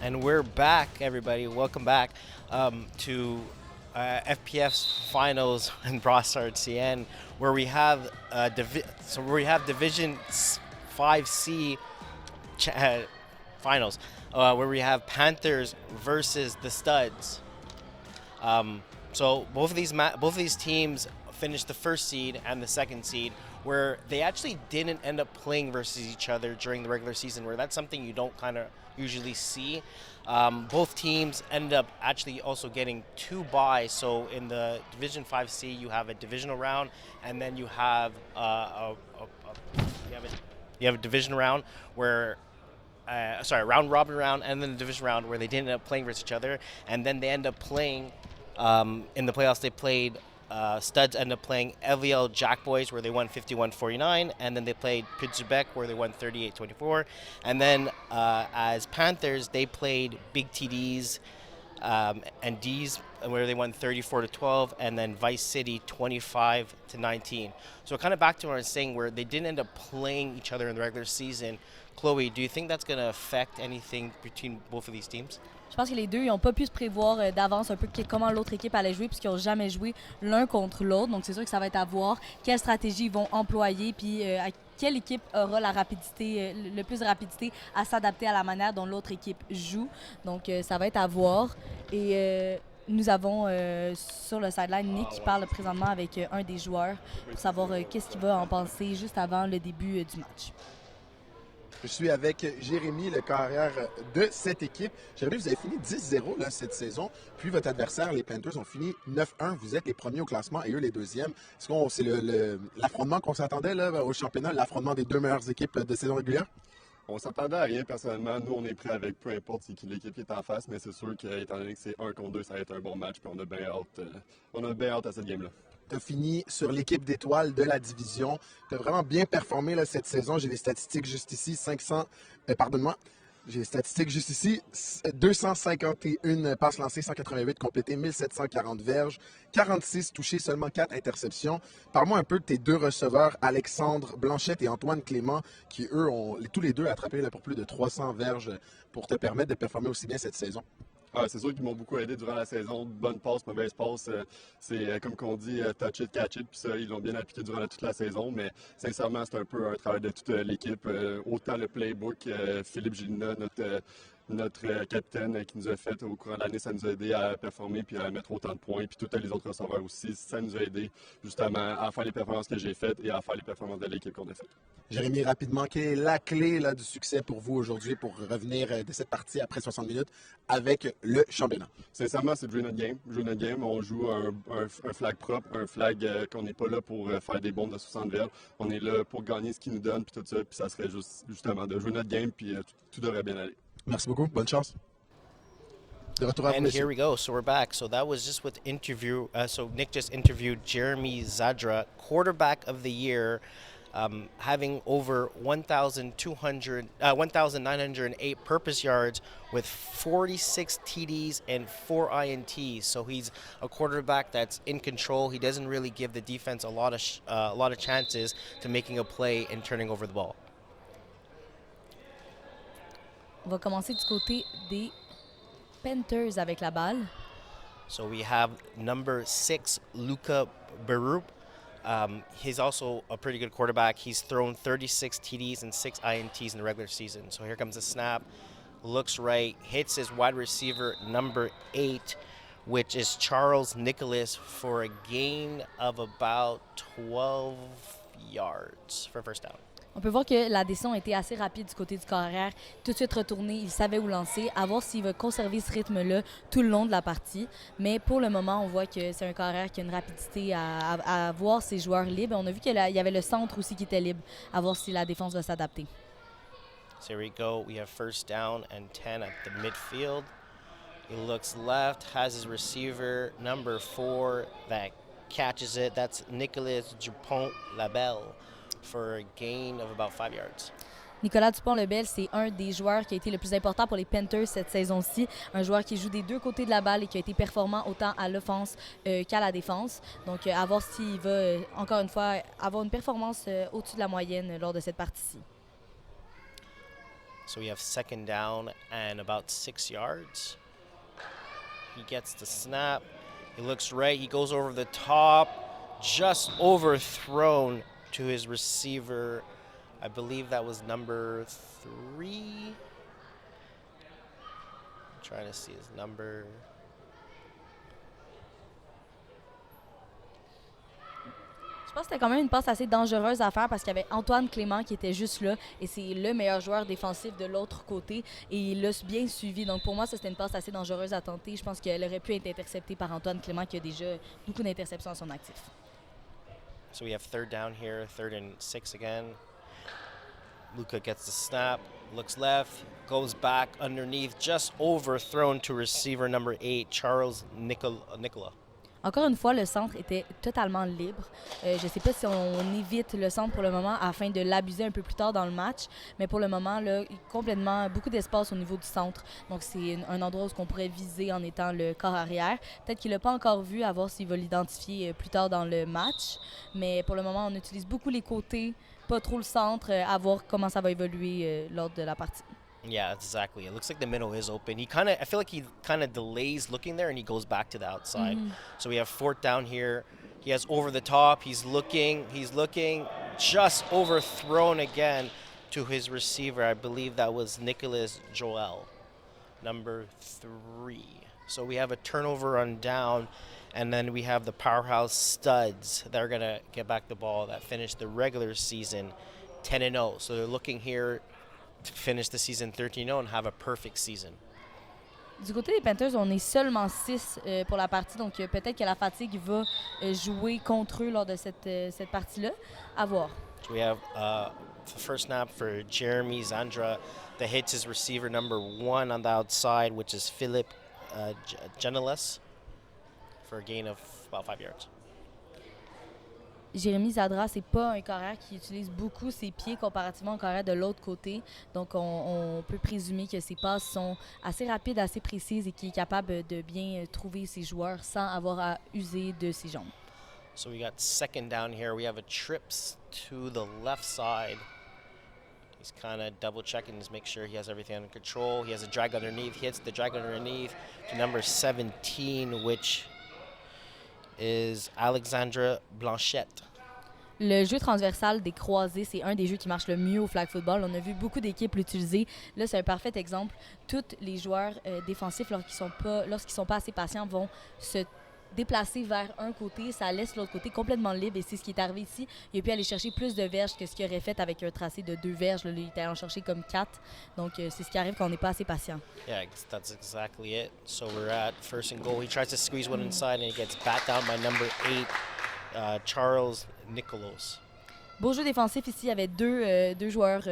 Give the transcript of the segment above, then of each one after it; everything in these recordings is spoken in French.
And we're back, everybody. Welcome back to FPF's finals in Brawl Stars CN, where we have Division 5C finals, where we have Panthers versus the Studzz. So both of these teams finished the first seed and the second seed, where they actually didn't end up playing versus each other during the regular season, where that's something you don't kind of usually see. Both teams ended up actually also getting 2 byes. So in the Division 5C, you have a divisional round, and then you have you have a division round where round robin round, and then the division round where they didn't end up playing versus each other, and then they end up playing in the playoffs. They played Studzz ended up playing LVL Jack Boys, where they won 51-49, and then they played Pittsburgh, where they won 38-24, and then as Panthers they played Big TDs and D's, where they won 34-12, and then Vice City 25-19. So kind of back to what I was saying, where they didn't end up playing each other in the regular season. Chloe, do you think that's going to affect anything between both of these teams? Je pense que les deux, ils n'ont pas pu se prévoir d'avance un peu comment l'autre équipe allait jouer puisqu'ils n'ont jamais joué l'un contre l'autre. Donc, c'est sûr que ça va être à voir quelle stratégie ils vont employer puis à quelle équipe aura la rapidité, le plus de rapidité à s'adapter à la manière dont l'autre équipe joue. Donc, ça va être à voir. Et nous avons sur le sideline Nick qui parle présentement avec un des joueurs pour savoir qu'est-ce qu'il va en penser juste avant le début du match. Je suis avec Jérémy, le carrière de cette équipe. Jérémy, vous avez fini 10-0 cette saison, puis votre adversaire, les Panthers, ont fini 9-1. Vous êtes les premiers au classement et eux les deuxièmes. Est-ce que c'est l'affrontement qu'on s'attendait là, au championnat, l'affrontement des deux meilleures équipes de saison régulière? On s'attendait à rien personnellement. Nous, on est prêts avec peu importe l'équipe qui est en face, mais c'est sûr qu'étant donné que c'est 1 contre 2, ça va être un bon match, puis on a bien hâte à cette game-là. Tu as fini sur l'équipe d'étoiles de la division. Tu as vraiment bien performé là, cette saison. J'ai les statistiques juste ici. J'ai les statistiques juste ici. 251 passes lancées, 188 complétées, 1740 verges, 46 touchés, seulement 4 interceptions. Parle-moi un peu de tes deux receveurs, Alexandre Blanchette et Antoine Clément, qui eux ont tous les deux attrapé là, pour plus de 300 verges pour te permettre de performer aussi bien cette saison. Ah, c'est sûr qu'ils m'ont beaucoup aidé durant la saison. Bonne passe, mauvaise passe. C'est comme qu'on dit, touch it, catch it. Puis ça, ils l'ont bien appliqué durant toute la saison. Mais sincèrement, c'est un peu un travail de toute l'équipe. Autant le playbook, Philippe Gilina, notre capitaine qui nous a fait au courant de l'année, ça nous a aidé à performer puis à mettre autant de points. Puis tous les autres receveurs aussi, ça nous a aidé justement à faire les performances que j'ai faites et à faire les performances de l'équipe qu'on a faites. Jérémy, rapidement, quelle est la clé là, du succès pour vous aujourd'hui pour revenir de cette partie après 60 minutes avec le championnat? Sincèrement, c'est de jouer notre game. Jouer notre game, on joue un flag propre, un flag qu'on n'est pas là pour faire des bombes de 60 verges. On est là pour gagner ce qu'ils nous donnent, puis tout ça. Puis ça serait justement de jouer notre game, puis tout devrait bien aller. Merci beaucoup. Bonne chance. And here we go. So we're back. So that was just with interview. So Nick just interviewed Jeremy Zadra, quarterback of the year, having over 1,908 purpose yards with 46 TDs and 4 INTs. So he's a quarterback that's in control. He doesn't really give the defense a lot of chances to making a play and turning over the ball. On va commencer du côté des Panthers avec la balle. So we have number 6, Luka Barup. He's also a pretty good quarterback. He's thrown 36 TDs and 6 INTs in the regular season. So here comes the snap. Looks right. Hits his wide receiver, number 8, which is Charles Nicholas, for a gain of about 12 yards for a first down. On peut voir que la décision a été assez rapide du côté du carrière. Tout de suite retourné, il savait où lancer. À voir s'il va conserver ce rythme-là tout le long de la partie. Mais pour le moment, on voit que c'est un carrière qui a une rapidité à voir ses joueurs libres. On a vu qu'il y avait le centre aussi qui était libre. À voir si la défense va s'adapter. So here we go. We have first down and 10 at the midfield. He looks left, has his receiver, number 4, that catches it. That's Nicolas Dupont-Labelle for a gain of about 5 yards. Nicolas Dupont-Lebel, c'est un des joueurs qui a été le plus important pour les Panthers cette saison-ci. Un joueur qui joue des deux côtés de la balle et qui a été performant autant à l'offense qu'à la défense. Donc, à voir s'il va, encore une fois, avoir une performance au-dessus de la moyenne lors de cette partie-ci. So we have second down and about 6 yards. He gets the snap. He looks right. He goes over the top. Just overthrown to his receiver. I believe that was number 3. I'm trying to see his number. Je pense que c'était quand même une passe assez dangereuse à faire parce qu'il y avait Antoine Clément qui était juste là et c'est le meilleur joueur défensif de l'autre côté et il l'a bien suivi. Donc pour moi, ça c'était une passe assez dangereuse à tenter. Je pense qu'elle aurait pu être interceptée par Antoine Clément qui a déjà beaucoup d'interceptions à son actif. So we have third down here, 3rd and 6 again. Luka gets the snap, looks left, goes back underneath, just overthrown to receiver number 8, Charles Nicola. Encore une fois, le centre était totalement libre. Je ne sais pas si on évite le centre pour le moment afin de l'abuser un peu plus tard dans le match, mais pour le moment, là, complètement beaucoup d'espace au niveau du centre. Donc, c'est un endroit où on pourrait viser en étant le corps arrière. Peut-être qu'il ne l'a pas encore vu, à voir s'il va l'identifier plus tard dans le match. Mais pour le moment, on utilise beaucoup les côtés, pas trop le centre, à voir comment ça va évoluer lors de la partie. Yeah, exactly. It looks like the middle is open. I feel like he kind of delays looking there and he goes back to the outside. So we have 4th down here. He has over the top. He's looking, just overthrown again to his receiver. I believe that was Nicholas Joel, number 3. So we have a turnover on down, and then we have the powerhouse Studzz. They're going to get back the ball that finished the regular season 10-0. So they're looking here to finish the season 13-0 and have a perfect season. Du côté des Panthers, on est seulement 6 pour la partie, donc peut-être que la fatigue va jouer contre eux lors de cette partie-là. À voir. So we have the first snap for Jeremy Zandra that hits his receiver number 1 on the outside, which is Philip Geneles, for a gain of about 5 yards. Jérémy Zadra, c'est pas un carrière qui utilise beaucoup ses pieds comparativement au carrière de l'autre côté. Donc, on peut présumer que ses passes sont assez rapides, assez précises et qu'il est capable de bien trouver ses joueurs sans avoir à user de ses jambes. So we got second down here. We have a trips to the left side. He's kind of double checking to make sure he has everything under control. He has a drag underneath. He hits the drag underneath to number 17, which is Alexandra Blanchette. Le jeu transversal des croisés, c'est un des jeux qui marche le mieux au flag football. On a vu beaucoup d'équipes l'utiliser. Là, c'est un parfait exemple. Tous les joueurs défensifs, lorsqu'ils sont pas assez patients, vont se déplacer vers un côté. Ça laisse l'autre côté complètement libre et c'est ce qui est arrivé ici. Il a pu aller chercher plus de verges que ce qu'il aurait fait avec un tracé de 2 verges. Là, il était allé en chercher comme 4. Donc, c'est ce qui arrive quand on n'est pas assez patient. Yeah, that's exactly it. So we're at 1st and goal. He tries to squeeze one inside and he gets bat down by number 8, Charles Nicolas. Beau jeu défensif ici. Il y avait deux joueurs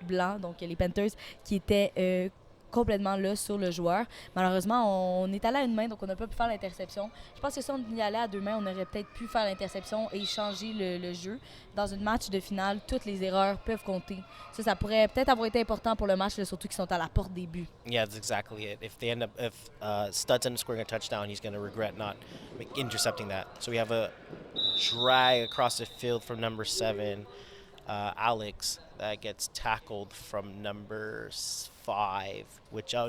blancs, donc les Panthers, qui étaient complètement là sur le joueur. Malheureusement, on est allé à une main, donc on n'a pas pu faire l'interception. Je pense que si on y allait à 2 mains, on aurait peut-être pu faire l'interception et changer le jeu. Dans une match de finale, toutes les erreurs peuvent compter. Ça pourrait peut-être avoir été important pour le match, là, surtout qu'ils sont à la porte des buts. Yeah, that's exactly it. If Studzz ends up scoring a touchdown, he's going to regret not intercepting that. So we have a drag across the field from number 7, Alex, that gets tackled from number 5,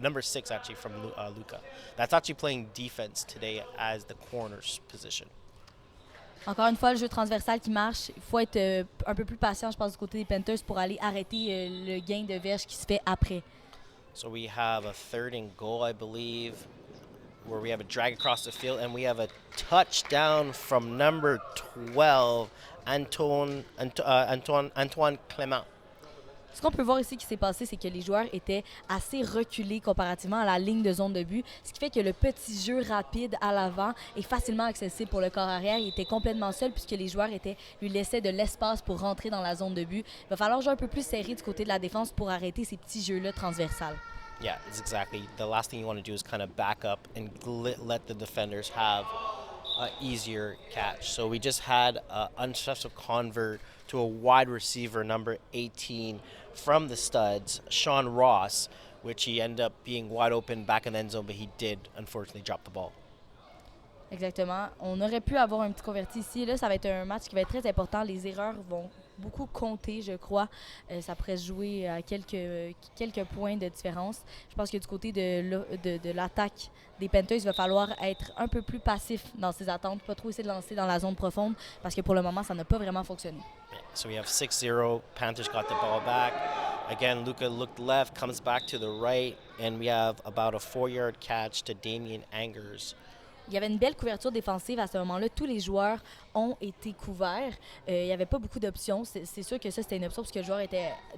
number 6 actually from Luka. That's actually playing defense today as the corner's position. Encore une fois, le jeu transversal qui marche. Il faut être un peu plus patient, je pense, du côté des Panthers pour aller arrêter le gain de verge qui se fait après. So we have a 3rd and goal, I believe, where we have a drag across the field, and we have a touchdown from number 12, Antoine Clément. Ce qu'on peut voir ici qui s'est passé, c'est que les joueurs étaient assez reculés comparativement à la ligne de zone de but, ce qui fait que le petit jeu rapide à l'avant est facilement accessible pour le corps arrière. Il était complètement seul puisque les joueurs lui laissaient de l'espace pour rentrer dans la zone de but. Il va falloir jouer un peu plus serré du côté de la défense pour arrêter ces petits jeux-là transversales. Yeah, it's exactly. The last thing you want to do is kind of back up and let the defenders have an easier catch. So we just had an unsuccessful convert to a wide receiver, number 18, from the Studzz, Sean Ross, which he ended up being wide open back in the end zone, but he did unfortunately drop the ball. Exactement. On aurait pu avoir un petit converti ici. Là, ça va être un match qui va être très important. Les erreurs vont beaucoup compter, je crois. Ça pourrait se jouer à quelques points de différence. Je pense que du côté de l'attaque des Panthers, il va falloir être un peu plus passif dans ses attentes, pas trop essayer de lancer dans la zone profonde, parce que pour le moment, ça n'a pas vraiment fonctionné. So we have 6-0. Panthers got the ball back. Again, Luka looked left, comes back to the right, and we have about a 4-yard catch to Damian Angers. Il y avait une belle couverture défensive à ce moment-là. Tous les joueurs ont été couverts. Il n'y avait pas beaucoup d'options. C'est sûr que ça, c'était une option parce que le joueur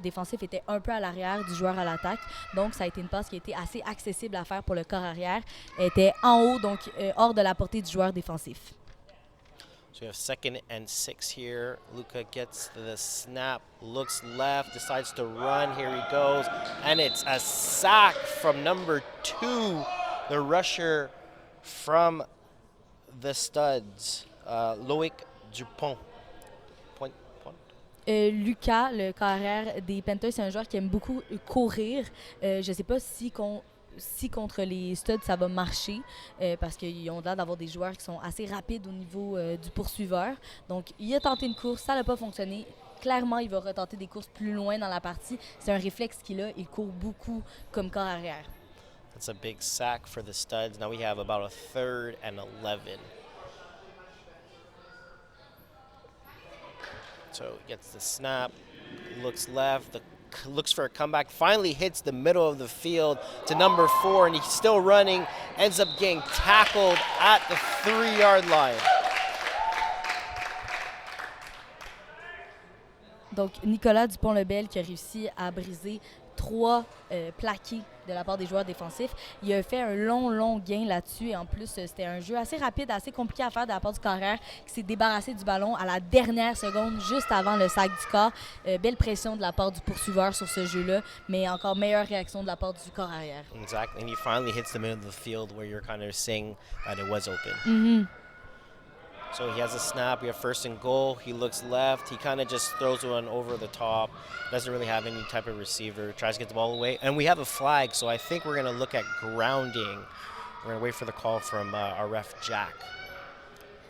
défensif était un peu à l'arrière du joueur à l'attaque. Donc, ça a été une passe qui a été assez accessible à faire pour le corps arrière. Elle était en haut, donc hors de la portée du joueur défensif. So we have 2nd and 6 here. Luka gets the snap, looks left, decides to run. Here he goes. And it's a sack from number 2, the rusher from the Studzz, Loic Dupont. Lucas, le carrière des Panthers, c'est un joueur qui aime beaucoup courir. Je ne sais pas si contre les Studs, ça va marcher parce qu'ils ont l'air d'avoir des joueurs qui sont assez rapides au niveau du poursuiveur. Donc, il a tenté une course, ça n'a pas fonctionné. Clairement, il va retenter des courses plus loin dans la partie. C'est un réflexe qu'il a. Il court beaucoup comme corps arrière. That's a big sack for the Studs. Now we have about a 3rd and 11. So he gets the snap, looks left, looks for a comeback, finally hits the middle of the field to number 4, and he's still running, ends up getting tackled at the 3-yard line. Donc, Nicolas Dupont-Lebel qui a réussi à briser 3 plaqués de la part des joueurs défensifs. Il a fait un long gain là-dessus et en plus, c'était un jeu assez rapide, assez compliqué à faire de la part du carrière qui s'est débarrassé du ballon à la dernière seconde, juste avant le sac du corps. Belle pression de la part du poursuiveur sur ce jeu-là, mais encore meilleure réaction de la part du corps arrière. Exactly, and he finally hits the middle of the field where you're kind of saying that it was open. Mm-hmm. So he has a snap, we have 1st and goal, he looks left, he kind of just throws one over the top, doesn't really have any type of receiver, tries to get the ball away, and we have a flag, so I think we're going to look at grounding. We're going to wait for the call from our ref, Jack.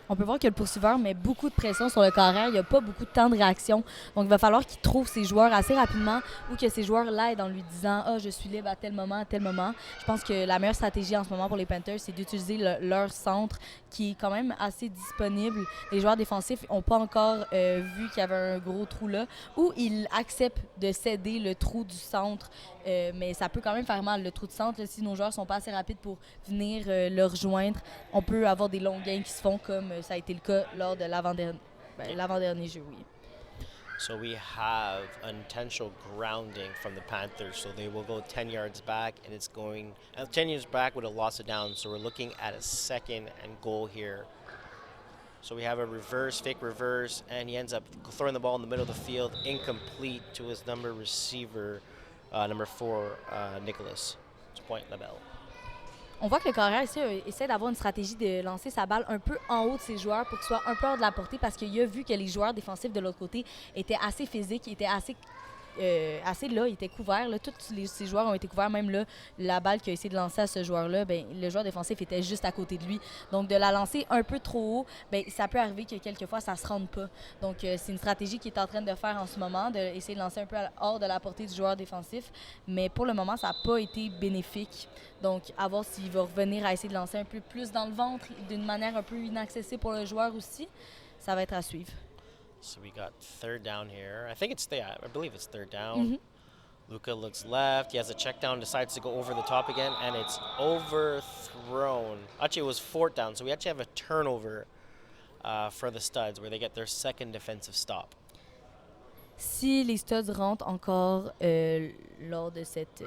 On peut voir que le poursuiveur met beaucoup de pression sur le carrière. Il n'y a pas beaucoup de temps de réaction. Donc, il va falloir qu'il trouve ses joueurs assez rapidement ou que ses joueurs l'aident en lui disant « Ah, je suis libre à tel moment, à tel moment ». Je pense que la meilleure stratégie en ce moment pour les Panthers, c'est d'utiliser leur centre qui est quand même assez disponible. Les joueurs défensifs n'ont pas encore vu qu'il y avait un gros trou là ou ils acceptent de céder le trou du centre. Mais ça peut quand même faire mal, le trou de centre. Là, si nos joueurs ne sont pas assez rapides pour venir le rejoindre, on peut avoir des longs gains qui se font comme ça a été le cas lors de l'avant-dernier jeu, oui. So we have intentional grounding from the Panthers. So they will go 10 yards back, and it's going 10 yards back with a loss of down. So we're looking at a 2nd and goal here. So we have a fake reverse, and he ends up throwing the ball in the middle of the field, incomplete to his receiver, number 4, Nicholas. Point Labelle. On voit que le carrière ici essaie d'avoir une stratégie de lancer sa balle un peu en haut de ses joueurs pour qu'il soit un peu hors de la portée parce qu'il a vu que les joueurs défensifs de l'autre côté étaient assez physiques, étaient assez là, il était couvert. Là, tous ces joueurs ont été couverts. Même là, la balle qu'il a essayé de lancer à ce joueur-là, le joueur défensif était juste à côté de lui. Donc, de la lancer un peu trop haut, ça peut arriver que quelquefois, ça ne se rende pas. Donc, c'est une stratégie qu'il est en train de faire en ce moment, d'essayer de lancer un peu hors de la portée du joueur défensif. Mais pour le moment, ça n'a pas été bénéfique. Donc, à voir s'il va revenir à essayer de lancer un peu plus dans le ventre d'une manière un peu inaccessible pour le joueur aussi. Ça va être à suivre. So we got 3rd down here. I believe it's 3rd down. Mm-hmm. Luka looks left. He has a check down, decides to go over the top again, and it's overthrown. Actually, it was 4th down, so we actually have a turnover for the Studs where they get their 2nd defensive stop. Si les Studs rentrent encore lors de cette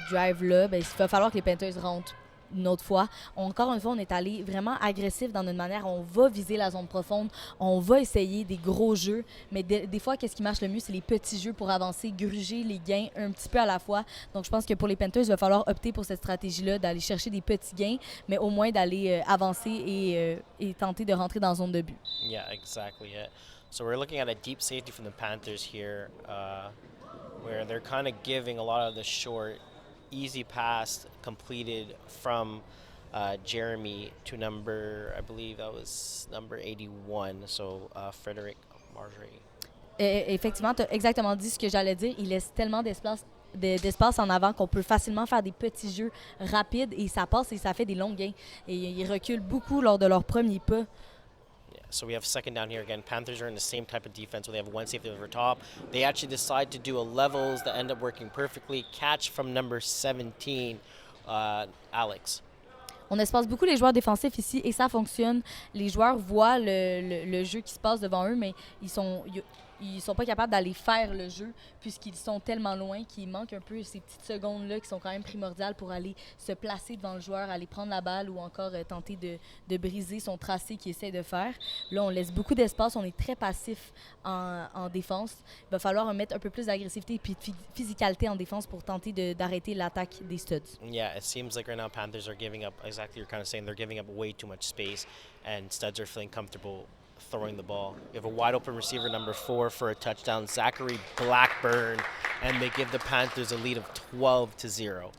drive-là, il va falloir que les Panthers rentrent une autre fois. Encore une fois, on est allé vraiment agressif dans notre manière. On va viser la zone profonde. On va essayer des gros jeux. Mais des fois, qu'est-ce qui marche le mieux? C'est les petits jeux pour avancer, gruger les gains un petit peu à la fois. Donc, je pense que pour les Panthers, il va falloir opter pour cette stratégie-là, d'aller chercher des petits gains, mais au moins d'aller avancer et tenter de rentrer dans la zone de but. Yeah, exactly. Yeah. So we're looking at a deep safety from the Panthers here, where they're kind of giving a lot of the short, easy pass completed from Jeremy to I believe that was number 81, so Frederic Marjorie. Effectivement, tu as exactement dit ce que j'allais dire. Il laisse tellement d'espace en avant qu'on peut facilement faire des petits jeux rapides et ça passe et ça fait des longs gains. Et ils reculent beaucoup lors de leur premier pas. So we have second down here again. Panthers are in the same type of defense where they have one safety over top. They actually decide to do a levels that end up working perfectly. Catch from number 17, Alex. On espace beaucoup les joueurs défensifs ici et ça fonctionne. Les joueurs voient le jeu qui se passe devant eux, mais ils sont pas capables d'aller faire le jeu puisqu'ils sont tellement loin qu'il manque un peu ces petites secondes-là qui sont quand même primordiales pour aller se placer devant le joueur, aller prendre la balle ou encore tenter de briser son tracé qu'il essaie de faire. Là, on laisse beaucoup d'espace, on est très passif en défense. Il va falloir mettre un peu plus d'agressivité et puis de physicalité en défense pour tenter d'arrêter l'attaque des Studzz. Yeah, it seems like right now Panthers are giving up, exactly you're kind of saying, they're giving up way too much space, and Studzz are feeling comfortable throwing the ball. You have a wide open receiver, number 4, for a touchdown, Zachary Blackburn, and they give the Panthers a lead of 12-0.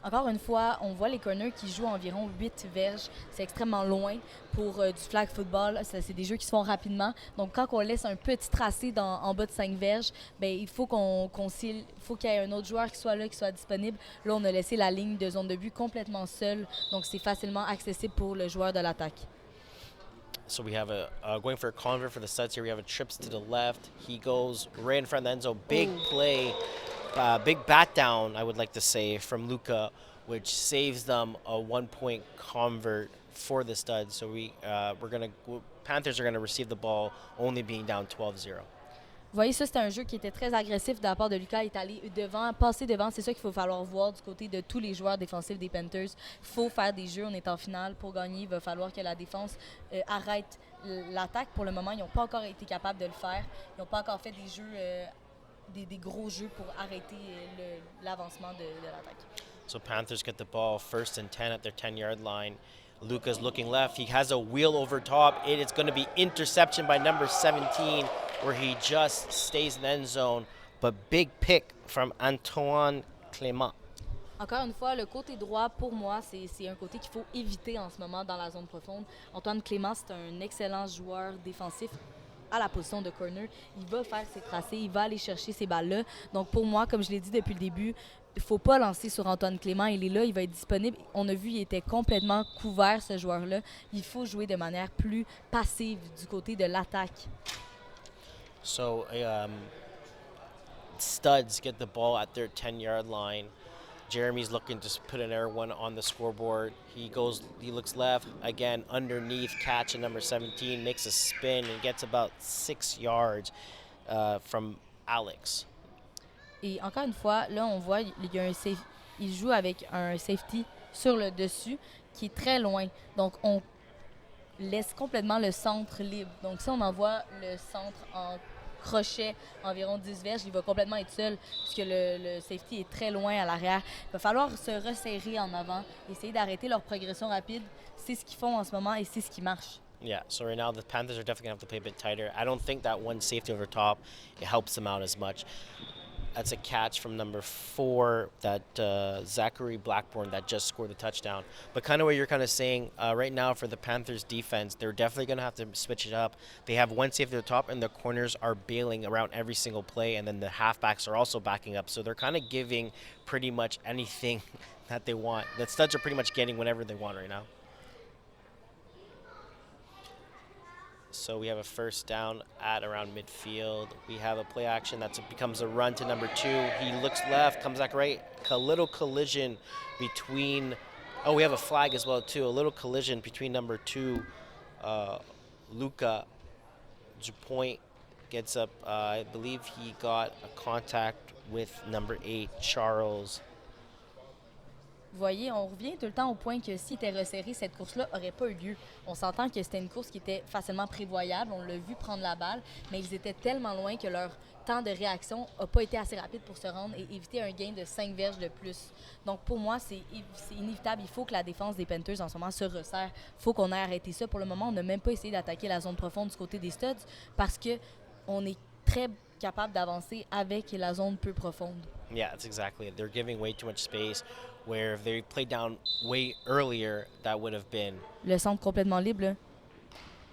Encore une fois, on voit les corners qui jouent environ 8 verges. C'est extrêmement loin pour du flag football. C'est des jeux qui se font rapidement. Donc, quand on laisse un petit tracé en bas de 5 verges, ben, il faut qu'il y ait un autre joueur qui soit là, qui soit disponible. Là, on a laissé la ligne de zone de but complètement seule. Donc, c'est facilement accessible pour le joueur de l'attaque. So we have going for a convert for the Studzz here. We have a trips to the left. He goes right in front of the end zone. Big play, big bat down, I would like to say, from Luka, which saves them a 1-point convert for the Studzz. So Panthers are gonna receive the ball, only being down 12-0. Vous voyez, ça, c'était un jeu qui était très agressif de la part de Lucas. Il est allé devant, passer devant. C'est ça qu'il faut falloir voir du côté de tous les joueurs défensifs des Panthers. Il faut faire des jeux. On est en finale. Pour gagner, il va falloir que la défense arrête l'attaque. Pour le moment, ils n'ont pas encore été capables de le faire. Ils n'ont pas encore fait des jeux, des gros jeux pour arrêter l'avancement de l'attaque. So Panthers get the ball 1st and 10 at their 10-yard line. Luka's looking left. He has a wheel over top. It is going to be interception by number 17, where he just stays in the end zone. But big pick from Antoine Clément. Encore une fois, le côté droit, pour moi, c'est un côté qu'il faut éviter en ce moment dans la zone profonde. Antoine Clément, c'est un excellent joueur défensif à la position de corner. Il va faire ses tracés, il va aller chercher ces balles-là. Donc pour moi, comme je l'ai dit depuis le début, il ne faut pas lancer sur Antoine Clément. Il est là, il va être disponible. On a vu, il était complètement couvert, ce joueur-là. Il faut jouer de manière plus passive du côté de l'attaque. So Studzz get the ball at their 10-yard line. Jeremy's looking to put an air one on the scoreboard. He looks left, again, underneath, catch at number 17, makes a spin and gets about 6 yards from Alex. Et encore une fois, là, on voit, il joue avec un safety sur le dessus qui est très loin. Donc, on laisse complètement le centre libre. Donc, si on envoie le centre en crochet environ 10 verges, il va complètement être seul puisque le safety est très loin à l'arrière. Il va falloir se resserrer en avant, essayer d'arrêter leur progression rapide. C'est ce qu'ils font en ce moment et c'est ce qui marche. Yeah, so right now the Panthers are definitely going to have to play a bit tighter. I don't think that one safety over top, it helps them out as much. That's a catch from number 4, that Zachary Blackburn that just scored the touchdown. But kind of what you're kind of saying, right now for the Panthers defense, they're definitely going to have to switch it up. They have one safety at the top, and the corners are bailing around every single play, and then the halfbacks are also backing up. So they're kind of giving pretty much anything that they want. The Studzz are pretty much getting whatever they want right now. So we have a first down at around midfield. We have a play action that becomes a run to number 2. He looks left, comes back right. A little collision between... Oh, we have a flag as well, too. A little collision between number 2, Luka. Dupont gets up. I believe he got a contact with number 8, Charles. Vous voyez, on revient tout le temps au point que s'il était resserré, cette course-là n'aurait pas eu lieu. On s'entend que c'était une course qui était facilement prévoyable. On l'a vu prendre la balle, mais ils étaient tellement loin que leur temps de réaction n'a pas été assez rapide pour se rendre et éviter un gain de 5 verges de plus. Donc pour moi, c'est inévitable. Il faut que la défense des Panthers en ce moment se resserre. Il faut qu'on ait arrêté ça. Pour le moment, on n'a même pas essayé d'attaquer la zone profonde du côté des Studzz parce qu'on est très capable d'avancer avec la zone peu profonde. Yeah, that's exactly it. They're giving way too much space, where if they played down way earlier, that would have been... Le centre complètement libre, là.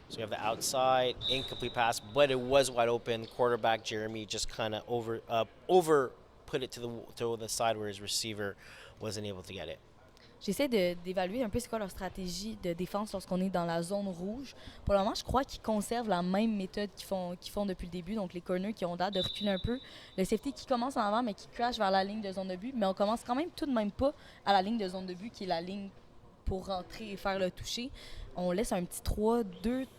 So you have the outside, incomplete pass, but it was wide open. Quarterback Jeremy just kind of over put it to the side where his receiver wasn't able to get it. J'essaie d'évaluer un peu c'est quoi leur stratégie de défense lorsqu'on est dans la zone rouge. Pour le moment, je crois qu'ils conservent la même méthode qu'ils font depuis le début. Donc, les corners qui ont l'air de reculer un peu. Le safety qui commence en avant, mais qui crash vers la ligne de zone de but. Mais on commence quand même tout de même pas à la ligne de zone de but, qui est la ligne pour rentrer et faire le toucher. On laisse un petit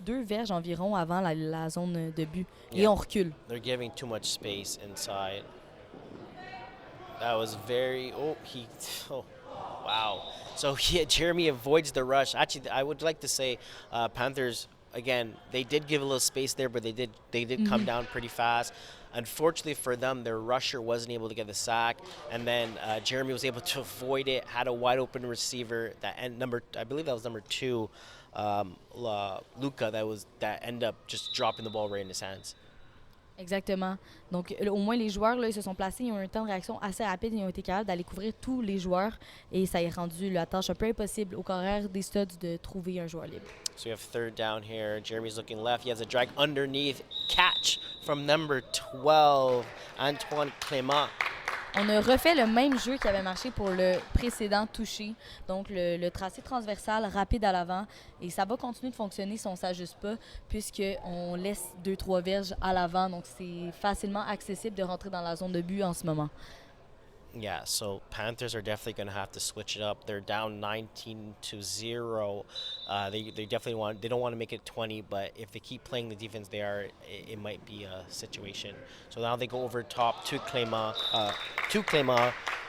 2 verges environ avant la zone de but. Et Yeah. on recule. They're giving too much space inside. That was very. Oh, wow. So yeah, Jeremy avoids the rush. Actually, I would like to say, Panthers again. They did give a little space there, but they did come down pretty fast. Unfortunately for them, their rusher wasn't able to get the sack, and then Jeremy was able to avoid it. Had a wide open receiver I believe that was number 2, Luca. That ended up just dropping the ball right in his hands. Exactement. Donc, au moins, les joueurs, là, ils se sont placés. Ils ont eu un temps de réaction assez rapide. Ils ont été capables d'aller couvrir tous les joueurs. Et ça a rendu la tâche un peu impossible au carrière des Studzz de trouver un joueur libre. So we have third down here. Jeremy's looking left. He has a drag underneath. Catch from number 12, Antoine Clément. On a refait le même jeu qui avait marché pour le précédent touché. Donc, le tracé transversal rapide à l'avant. Et ça va continuer de fonctionner si on ne s'ajuste pas, puisqu'on laisse 2-3 verges à l'avant. Donc, c'est facilement accessible de rentrer dans la zone de but en ce moment. Yeah, so Panthers are definitely going to have to switch it up. They're down 19-0. They definitely they don't want to make it 20, but if they keep playing the defense they are, it might be a situation. So now they go over top to Clément,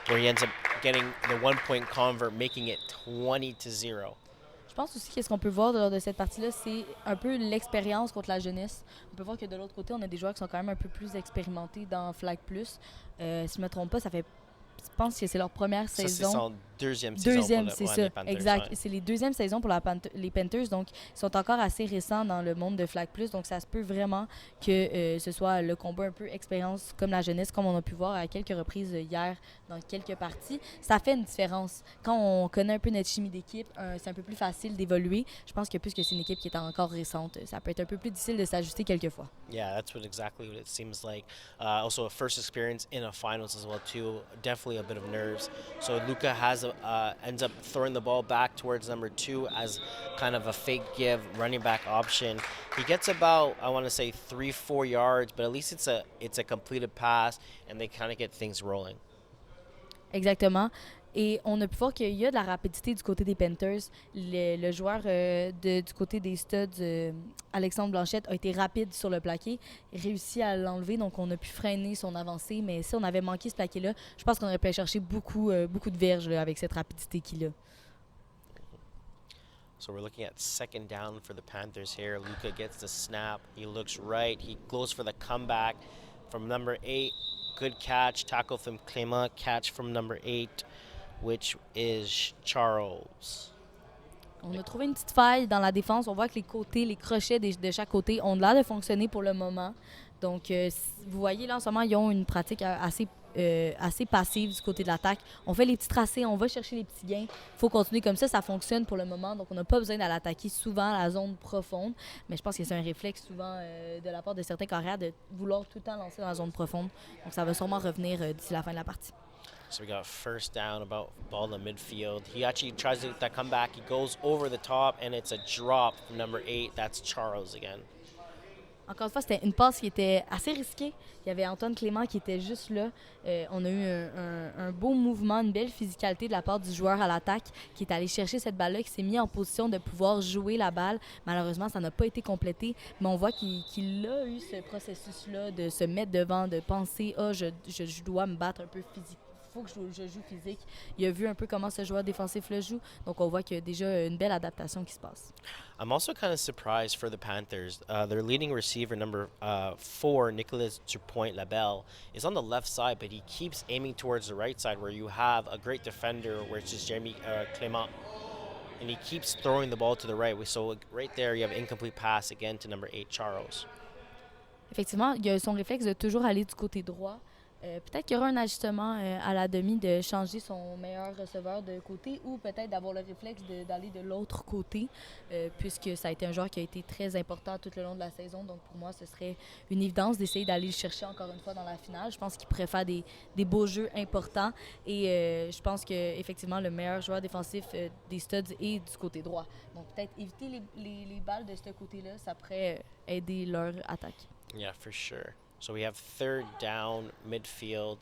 where he ends up getting the 1-point convert, making it 20-0. Je pense aussi que ce qu'on peut voir lors de cette partie-là, c'est un peu l'expérience contre la jeunesse. On peut voir que de l'autre côté, on a des joueurs qui sont quand même un peu plus expérimentés dans Flag+. Si je ne me trompe pas, je pense que c'est leur première Ça, saison. c'est son deuxième saison c'est pour ça, les Panthers, exact. ouais. C'est les deuxièmes saisons pour les Panthers, donc ils sont encore assez récents dans le monde de Flag+, donc ça se peut vraiment que ce soit le combat un peu expérience comme la jeunesse, comme on a pu voir à quelques reprises hier dans quelques parties. Ça fait une différence. Quand on connaît un peu notre chimie d'équipe, c'est un peu plus facile d'évoluer. Je pense que puisque c'est une équipe qui est encore récente, ça peut être un peu plus difficile de s'ajuster quelquefois. Yeah, that's exactly what it seems like. Also, a first experience in a finals as well too. Definitely a bit of nerves. So Luca ends up throwing the ball back towards number 2 as kind of a fake give running back option. He gets about, I want to say 3-4 yards, but at least it's a completed pass and they kind of get things rolling. Exactement. Et on a pu voir qu'il y a de la rapidité du côté des Panthers. Le joueur du côté des Studzz, Alexandre Blanchette, a été rapide sur le plaqué, réussi à l'enlever, donc on a pu freiner son avancée. Mais si on avait manqué ce plaqué-là, je pense qu'on aurait pu aller chercher beaucoup de verges là, avec cette rapidité qu'il a. So we're looking at second down for the Panthers here. Luca gets the snap. He looks right. He goes for the comeback from number 8. Good catch. Tackle from Clément. Catch from number 8. Which is Charles. On a trouvé une petite faille dans la défense. On voit que les crochets de chaque côté ont l'air de fonctionner pour le moment. Donc, vous voyez, là, en ce moment, ils ont une pratique assez passive du côté de l'attaque. On fait les petits tracés, on va chercher les petits gains. Il faut continuer comme ça fonctionne pour le moment. Donc, on n'a pas besoin d'aller attaquer souvent la zone profonde. Mais je pense que c'est un réflexe souvent de la part de certains carrières de vouloir tout le temps lancer dans la zone profonde. Donc, ça va sûrement revenir d'ici la fin de la partie. So we got first down, ball in the midfield. He actually tries to get that comeback. He goes over the top, and it's a drop from number 8. That's Charles again. Encore une fois, c'était une passe qui était assez risquée. Il y avait Antoine Clément qui était juste là. On a eu un beau mouvement, une belle physicalité de la part du joueur à l'attaque qui est allé chercher cette balle-là, qui s'est mis en position de pouvoir jouer la balle. Malheureusement, ça n'a pas été complété, mais on voit qu'il a eu ce processus-là de se mettre devant, de penser « Ah, je dois me battre un peu physiquement. Il faut que je joue physique. » Il a vu un peu comment ce joueur défensif le joue. Donc, on voit qu'il y a déjà une belle adaptation qui se passe. I'm also kind of surprised for the Panthers. Their leading receiver, number 4, Nicolas Dupont-Labelle, is on the left side, but he keeps aiming towards the right side where you have a great defender, which is Jeremy Clément. And he keeps throwing the ball to the right. So right there, you have an incomplete pass again to number 8, Charles. Effectivement, il a son réflexe de toujours aller du côté droit. Peut-être qu'il y aura un ajustement à la demi de changer son meilleur receveur de côté ou peut-être d'avoir le réflexe d'aller de l'autre côté, puisque ça a été un joueur qui a été très important tout le long de la saison. Donc pour moi, ce serait une évidence d'essayer d'aller le chercher encore une fois dans la finale. Je pense qu'il pourrait faire des beaux jeux importants et je pense qu'effectivement, le meilleur joueur défensif des Studs est du côté droit. Donc peut-être éviter les balles de ce côté-là, ça pourrait aider leur attaque. Yeah, for sure. So we have third down, midfield.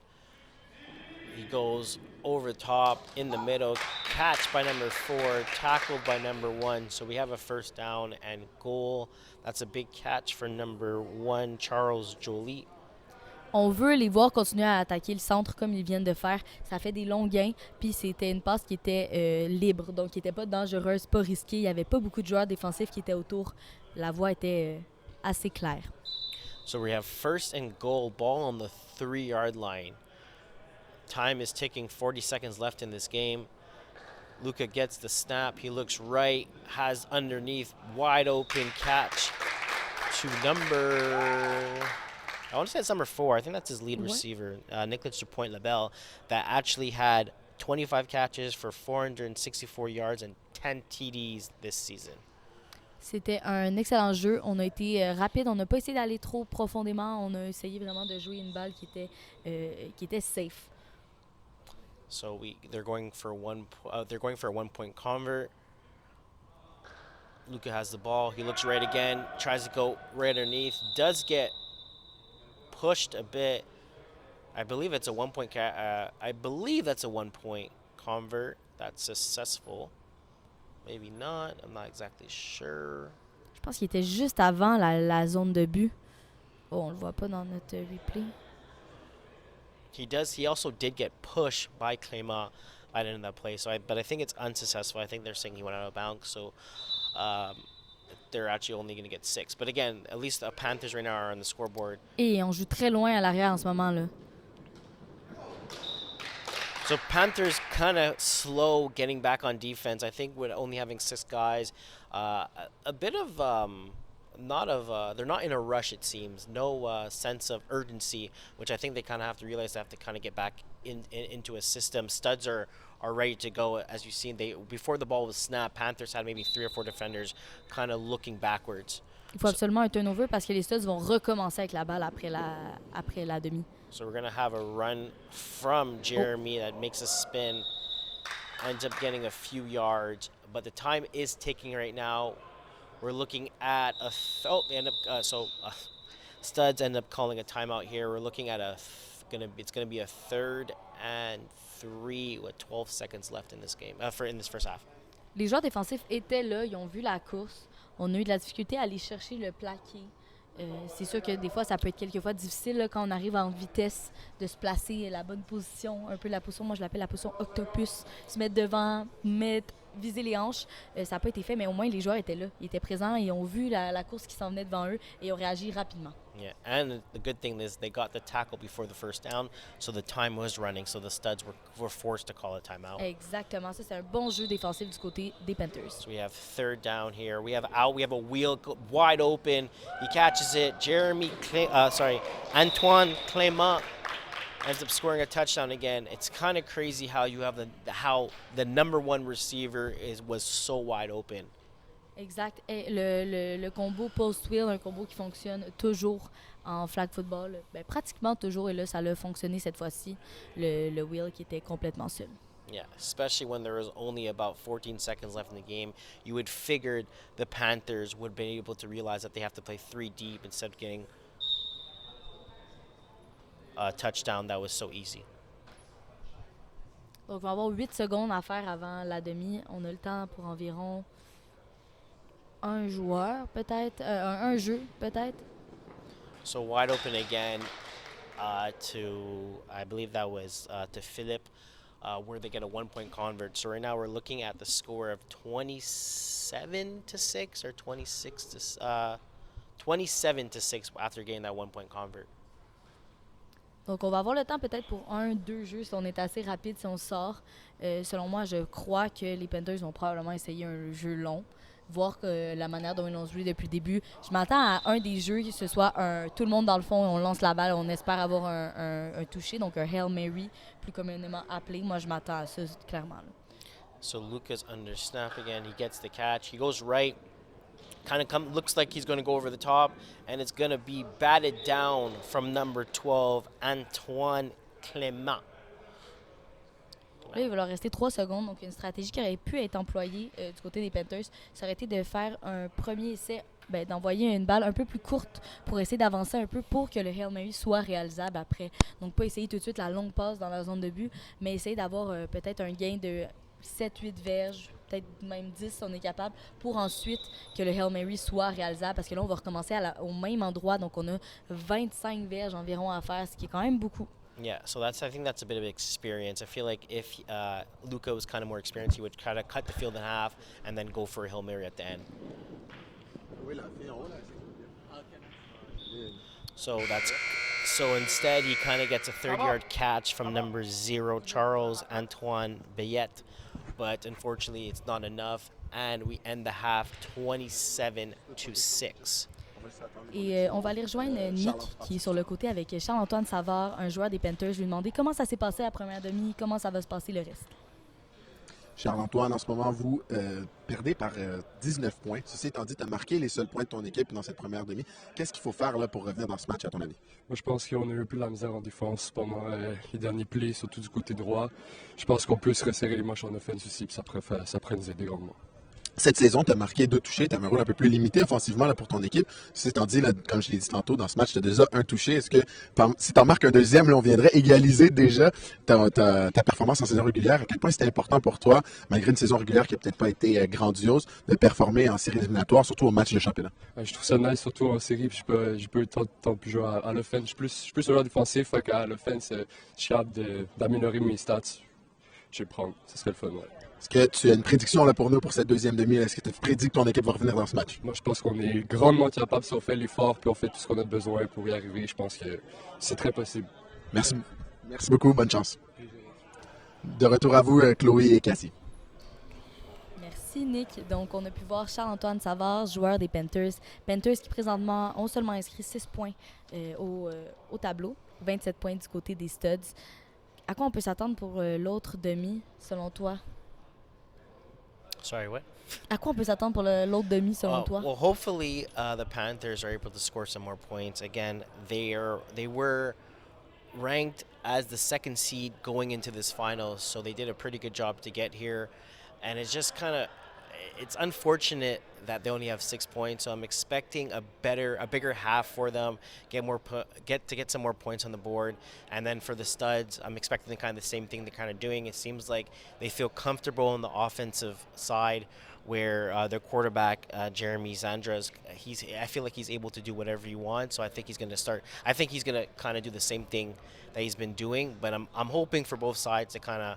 He goes over the top, in the middle, catch by number 4, tackled by number 1. So we have a first down and goal. That's a big catch for number 1, Charles Joly. On veut les voir continuer à attaquer le centre comme ils viennent de faire. Ça fait des longs gains, puis c'était une passe qui était libre, donc qui n'était pas dangereuse, pas risquée. Il n'y avait pas beaucoup de joueurs défensifs qui étaient autour. La voie était assez claire. So we have first and goal, ball on the 3-yard line. Time is ticking, 40 seconds left in this game. Luka gets the snap. He looks right, has underneath, wide open catch to I want to say it's number 4. I think that's his lead receiver, Nicolas Dupont-Labelle, that actually had 25 catches for 464 yards and 10 TDs this season. C'était un excellent jeu. On a été rapide. On n'a pas essayé d'aller trop profondément. On a essayé vraiment de jouer une balle qui était safe. So they're going for a 1-point convert. Luka has the ball. He looks right again. Tries to go right underneath. Does get pushed a bit. I believe it's a 1-point. I believe that's a 1-point convert. That's successful. Maybe not. I'm not exactly sure. Je pense qu'il était juste avant la zone de but. Oh, on le voit pas dans notre replay. He also did get pushed by Clément at the end of that play. But I think it's unsuccessful. I think they're saying he went out of bounds. So they're actually only going to get 6. But again, at least the Panthers right now are on the scoreboard. Et on joue très loin à l'arrière en ce moment là. So Panthers kind of slow getting back on defense. I think with only having 6 guys, a bit of they're not in a rush, it seems. No sense of urgency, which I think they kind of have to realize they have to kind of get back into a system. Studs are ready to go. As you've seen, before the ball was snapped, Panthers had maybe 3 or 4 defenders kind of looking backwards. Il faut absolument un turnover parce que les Studs vont recommencer avec la balle après la demi. So we're going to have a run from Jeremy that makes a spin, ends up getting a few yards, but the time is ticking right now. We're looking at Studs end up calling a timeout here. We're looking at it's going to be a 3rd and 3 with 12 seconds left in this game, in this first half. Les joueurs défensifs étaient là, ils ont vu la course. On a eu de la difficulté à aller chercher le plaqué. C'est sûr que des fois, ça peut être quelquefois difficile là, quand on arrive en vitesse de se placer la bonne position, un peu la position, moi je l'appelle la position octopus, se mettre devant, viser les hanches. Ça n'a pas été fait, mais au moins les joueurs étaient là. Ils étaient présents, ils ont vu la course qui s'en venait devant eux et ils ont réagi rapidement. Yeah, and the good thing is they got the tackle before the first down, so the time was running, so the Studs were forced to call a timeout. Exactement, ça c'est un bon jeu défensif du côté des Panthers. So we have 3rd down here. We have a wheel wide open. He catches it. Antoine Clément ends up scoring a touchdown again. It's kind of crazy how you have how the number 1 receiver was so wide open. Exact. Et le combo post-wheel, un combo qui fonctionne toujours en flag football. Ben, pratiquement toujours, et là, ça a fonctionné cette fois-ci. Le wheel qui était complètement seul. Yeah, especially when there was only about 14 seconds left in the game. You would figured the Panthers would be able to realize that they have to play 3 deep instead of getting a touchdown that was so easy. Donc, on va avoir 8 secondes à faire avant la demi. On a le temps pour environ un joueur, peut-être. Un jeu, peut-être. So wide open again I believe that was to Philip, where they get a 1-point convert. So right now we're looking at the score of 27-6 or 27-6 after getting that 1-point convert. Donc, on va avoir le temps peut-être pour 1-2 jeux si on est assez rapide, si on sort. Selon moi, je crois que les Panthers vont probablement essayer un jeu long. voir la manière dont ils l'ont joué depuis le début. Je m'attends à un des jeux que ce soit tout le monde dans le fond, on lance la balle, on espère avoir un toucher, donc un Hail Mary, plus communément appelé. Moi, je m'attends à ça, clairement. Là. So Luca's under snap again. He gets the catch. He goes right. Looks like he's going to go over the top, and it's going to be batted down from number 12, Antoine Clément. Là, il va leur rester 3 secondes. Donc, une stratégie qui aurait pu être employée du côté des Panthers, ça aurait été de faire un premier essai, d'envoyer une balle un peu plus courte pour essayer d'avancer un peu pour que le Hail Mary soit réalisable après. Donc, pas essayer tout de suite la longue passe dans la zone de but, mais essayer d'avoir peut-être un gain de 7-8 verges, peut-être même 10 si on est capable, pour ensuite que le Hail Mary soit réalisable. Parce que là, on va recommencer au même endroit. Donc, on a 25 verges environ à faire, ce qui est quand même beaucoup. Yeah, so I think that's a bit of experience. I feel like if Luca was kind of more experienced, he would kind of cut the field in half and then go for a Hail Mary at the end. So instead he kind of gets a 30-yard catch from number 0, Charles Antoine Bayet, but unfortunately it's not enough, and we end the half 27-6. Et on va aller rejoindre Nick, qui est sur le côté avec Charles-Antoine Savard, un joueur des Panthers. Je lui ai demandé comment ça s'est passé la première demi, comment ça va se passer le reste. Charles-Antoine, en ce moment, vous perdez par 19 points. Ceci étant dit, tu as marqué les seuls points de ton équipe dans cette première demi. Qu'est-ce qu'il faut faire là, pour revenir dans ce match, à ton avis? Moi, je pense qu'on a eu un peu de la misère en défense pendant les derniers plays, surtout du côté droit. Je pense qu'on peut se resserrer les matchs en offense aussi, puis ça pourrait nous aider grandement. Cette saison, tu as marqué 2 touchés, tu as un rôle un peu plus limité offensivement là, pour ton équipe. Ceci étant dit, là, comme je l'ai dit tantôt, dans ce match, tu as déjà un touché. Est-ce que si tu en marques un deuxième, là, on viendrait égaliser déjà ta performance en saison régulière? À quel point c'était important pour toi, malgré une saison régulière qui n'a peut-être pas été grandiose, de performer en série éliminatoire, surtout au match de championnat? Je trouve ça nice, surtout en série, puis j'ai pas eu le temps de plus jouer à l'offense. Je suis plus un joueur défensif, fait qu'à l'offense, je suis capable d'améliorer mes stats. Je vais le prendre, ça serait le fun, ouais. Est-ce que tu as une prédiction là, pour nous pour cette deuxième demi? Est-ce que tu prédis que ton équipe va revenir dans ce match? Moi, je pense qu'on est grandement capable si on fait l'effort puis on fait tout ce qu'on a besoin pour y arriver. Je pense que c'est très possible. Merci. Merci beaucoup. Bonne chance. De retour à vous, Chloé et Cassie. Merci, Nick. Donc, on a pu voir Charles-Antoine Savard, joueur des Panthers. Panthers qui, présentement, ont seulement inscrit 6 points au tableau. 27 points du côté des Studzz. À quoi on peut s'attendre pour l'autre demi, selon toi? Sorry, what? À quoi on peut s'attendre pour l'autre demi, selon toi? Well, hopefully the Panthers are able to score some more points. Again, they were ranked as the second seed going into this final, so they did a pretty good job to get here. And it's just it's unfortunate that they only have 6 points. So I'm expecting a bigger half for them, get some more points on the board. And then for the Studs, I'm expecting kind of the same thing they're kind of doing. It seems like they feel comfortable on the offensive side, where their quarterback Jeremy Zandras, I feel like he's able to do whatever he wants. So I think he's going to kind of do the same thing that he's been doing. But I'm hoping for both sides to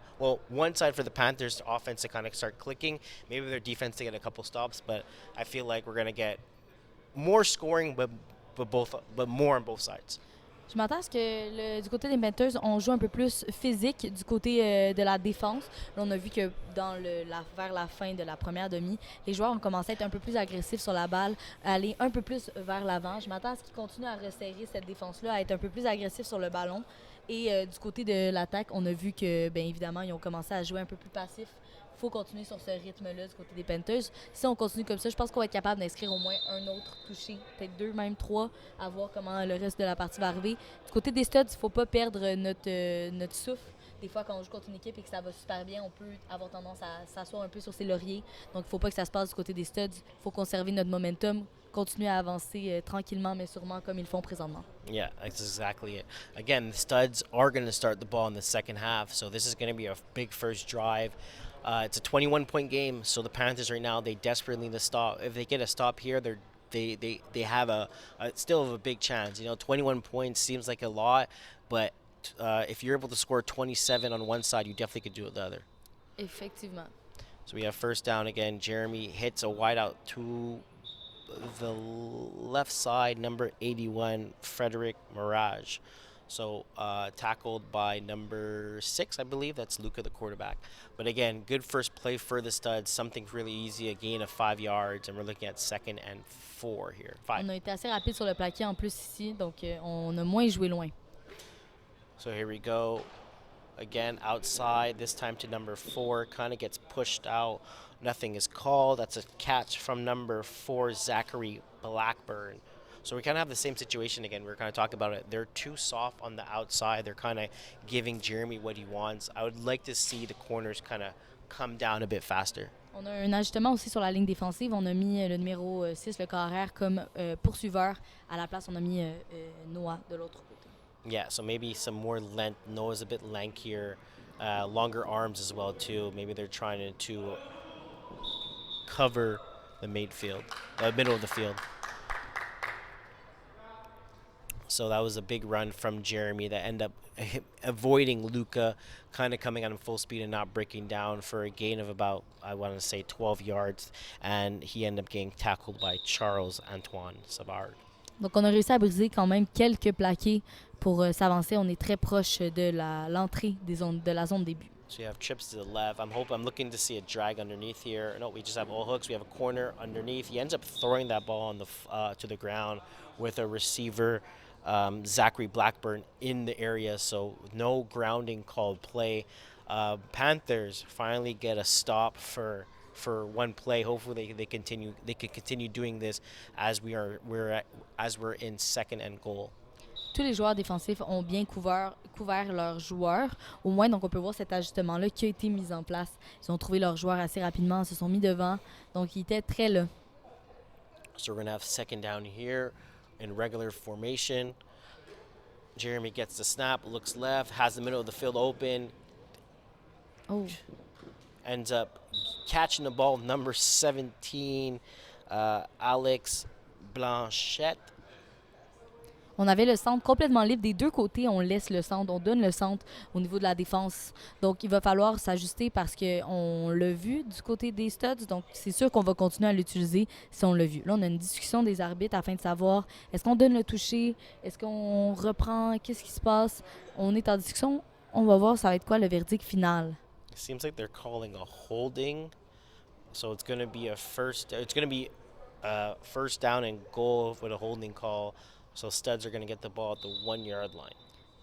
one side for the Panthers offense to kind of start clicking, maybe their defense to get a couple stops. But I feel like we're going to get more scoring, but more on both sides. Je m'attends à ce que du côté des Panthers, on joue un peu plus physique du côté de la défense. Là, on a vu que vers la fin de la première demi, les joueurs ont commencé à être un peu plus agressifs sur la balle, à aller un peu plus vers l'avant. Je m'attends à ce qu'ils continuent à resserrer cette défense-là, à être un peu plus agressifs sur le ballon. Et du côté de l'attaque, on a vu que, bien évidemment, ils ont commencé à jouer un peu plus passif. Il faut continuer sur ce rythme-là du côté des Panthers. Si on continue comme ça, je pense qu'on va être capable d'inscrire au moins un autre touché, peut-être 2, même 3, à voir comment le reste de la partie va arriver. Du côté des Studs, il ne faut pas perdre notre souffle. Des fois, quand on joue contre une équipe et que ça va super bien, on peut avoir tendance à s'asseoir un peu sur ses lauriers. Donc, il ne faut pas que ça se passe du côté des Studs. Il faut conserver notre momentum, continuer à avancer tranquillement, mais sûrement comme ils le font présentement. Yeah, that's exactly it. Again, the Studs are going to start the ball in the second half, so this is going to be a big first drive. It's a 21-point game, so the Panthers right now, they desperately need a stop. If they get a stop here, they have still have a big chance. 21 points seems like a lot, but if you're able to score 27 on one side, you definitely could do it the other. Effectivement. So we have first down again. Jeremy hits a wideout to the left side, number 81, Frederick Mirage. So tackled by number 6, I believe. That's Luca, the quarterback. But again, good first play for the Studs. Something really easy, a gain of 5 yards, and we're looking at 2nd and 4 here. 5. On a été assez rapide sur le plaqué en plus ici, donc on a moins joué loin. So here we go. Again, outside, this time to number 4. Kind of gets pushed out. Nothing is called. That's a catch from number 4, Zachary Blackburn. So we kind of have the same situation again. We were kind of talking about it. They're too soft on the outside. They're kind of giving Jeremy what he wants. I would like to see the corners kind of come down a bit faster. On a un ajustement aussi sur la ligne défensive. On a mis le numéro 6, le carrière, comme poursuiveur. À la place, on a mis Noah de l'autre côté. Yeah, so maybe some more length. Noah's a bit lankier, longer arms as well too. Maybe they're trying to cover the middle of the field. So that was a big run from Jeremy that ended up avoiding Luca, kind of coming on full speed and not breaking down for a gain of about, I want to say, 12 yards. And he ended up getting tackled by Charles-Antoine Savard. Donc on a réussi à briser quand même quelques plaqués pour s'avancer. On est très proche de l'entrée de la zone début. So you have trips to the left. I'm looking to see a drag underneath here. No, we just have all hooks. We have a corner underneath. He ends up throwing that ball on to the ground with a receiver, Zachary Blackburn, in the area. So no grounding called play. Panthers finally get a stop for one play. Hopefully they can continue doing this as we're in 2nd and goal. Tous les joueurs défensifs ont bien couvert leurs joueurs, au moins, donc on peut voir cet ajustement-là qui a été mis en place. Ils ont trouvé leurs joueurs assez rapidement, se sont mis devant, donc ils étaient très là. So we're going to have 2nd down here in regular formation. Jeremy gets the snap, looks left, has the middle of the field open. Oh. Ends up catching the ball, number 17, Alex Blanchette. On avait le centre complètement libre. Des deux côtés, on laisse le centre, on donne le centre au niveau de la défense. Donc, il va falloir s'ajuster parce qu'on l'a vu du côté des Studs. Donc, c'est sûr qu'on va continuer à l'utiliser si on l'a vu. Là, on a une discussion des arbitres afin de savoir est-ce qu'on donne le toucher, est-ce qu'on reprend, qu'est-ce qui se passe. On est en discussion. On va voir ça va être quoi le verdict final. It seems like they're calling a holding. So it's going to be first down and goal with a holding call. So Studs are going to get the ball at the 1-yard line.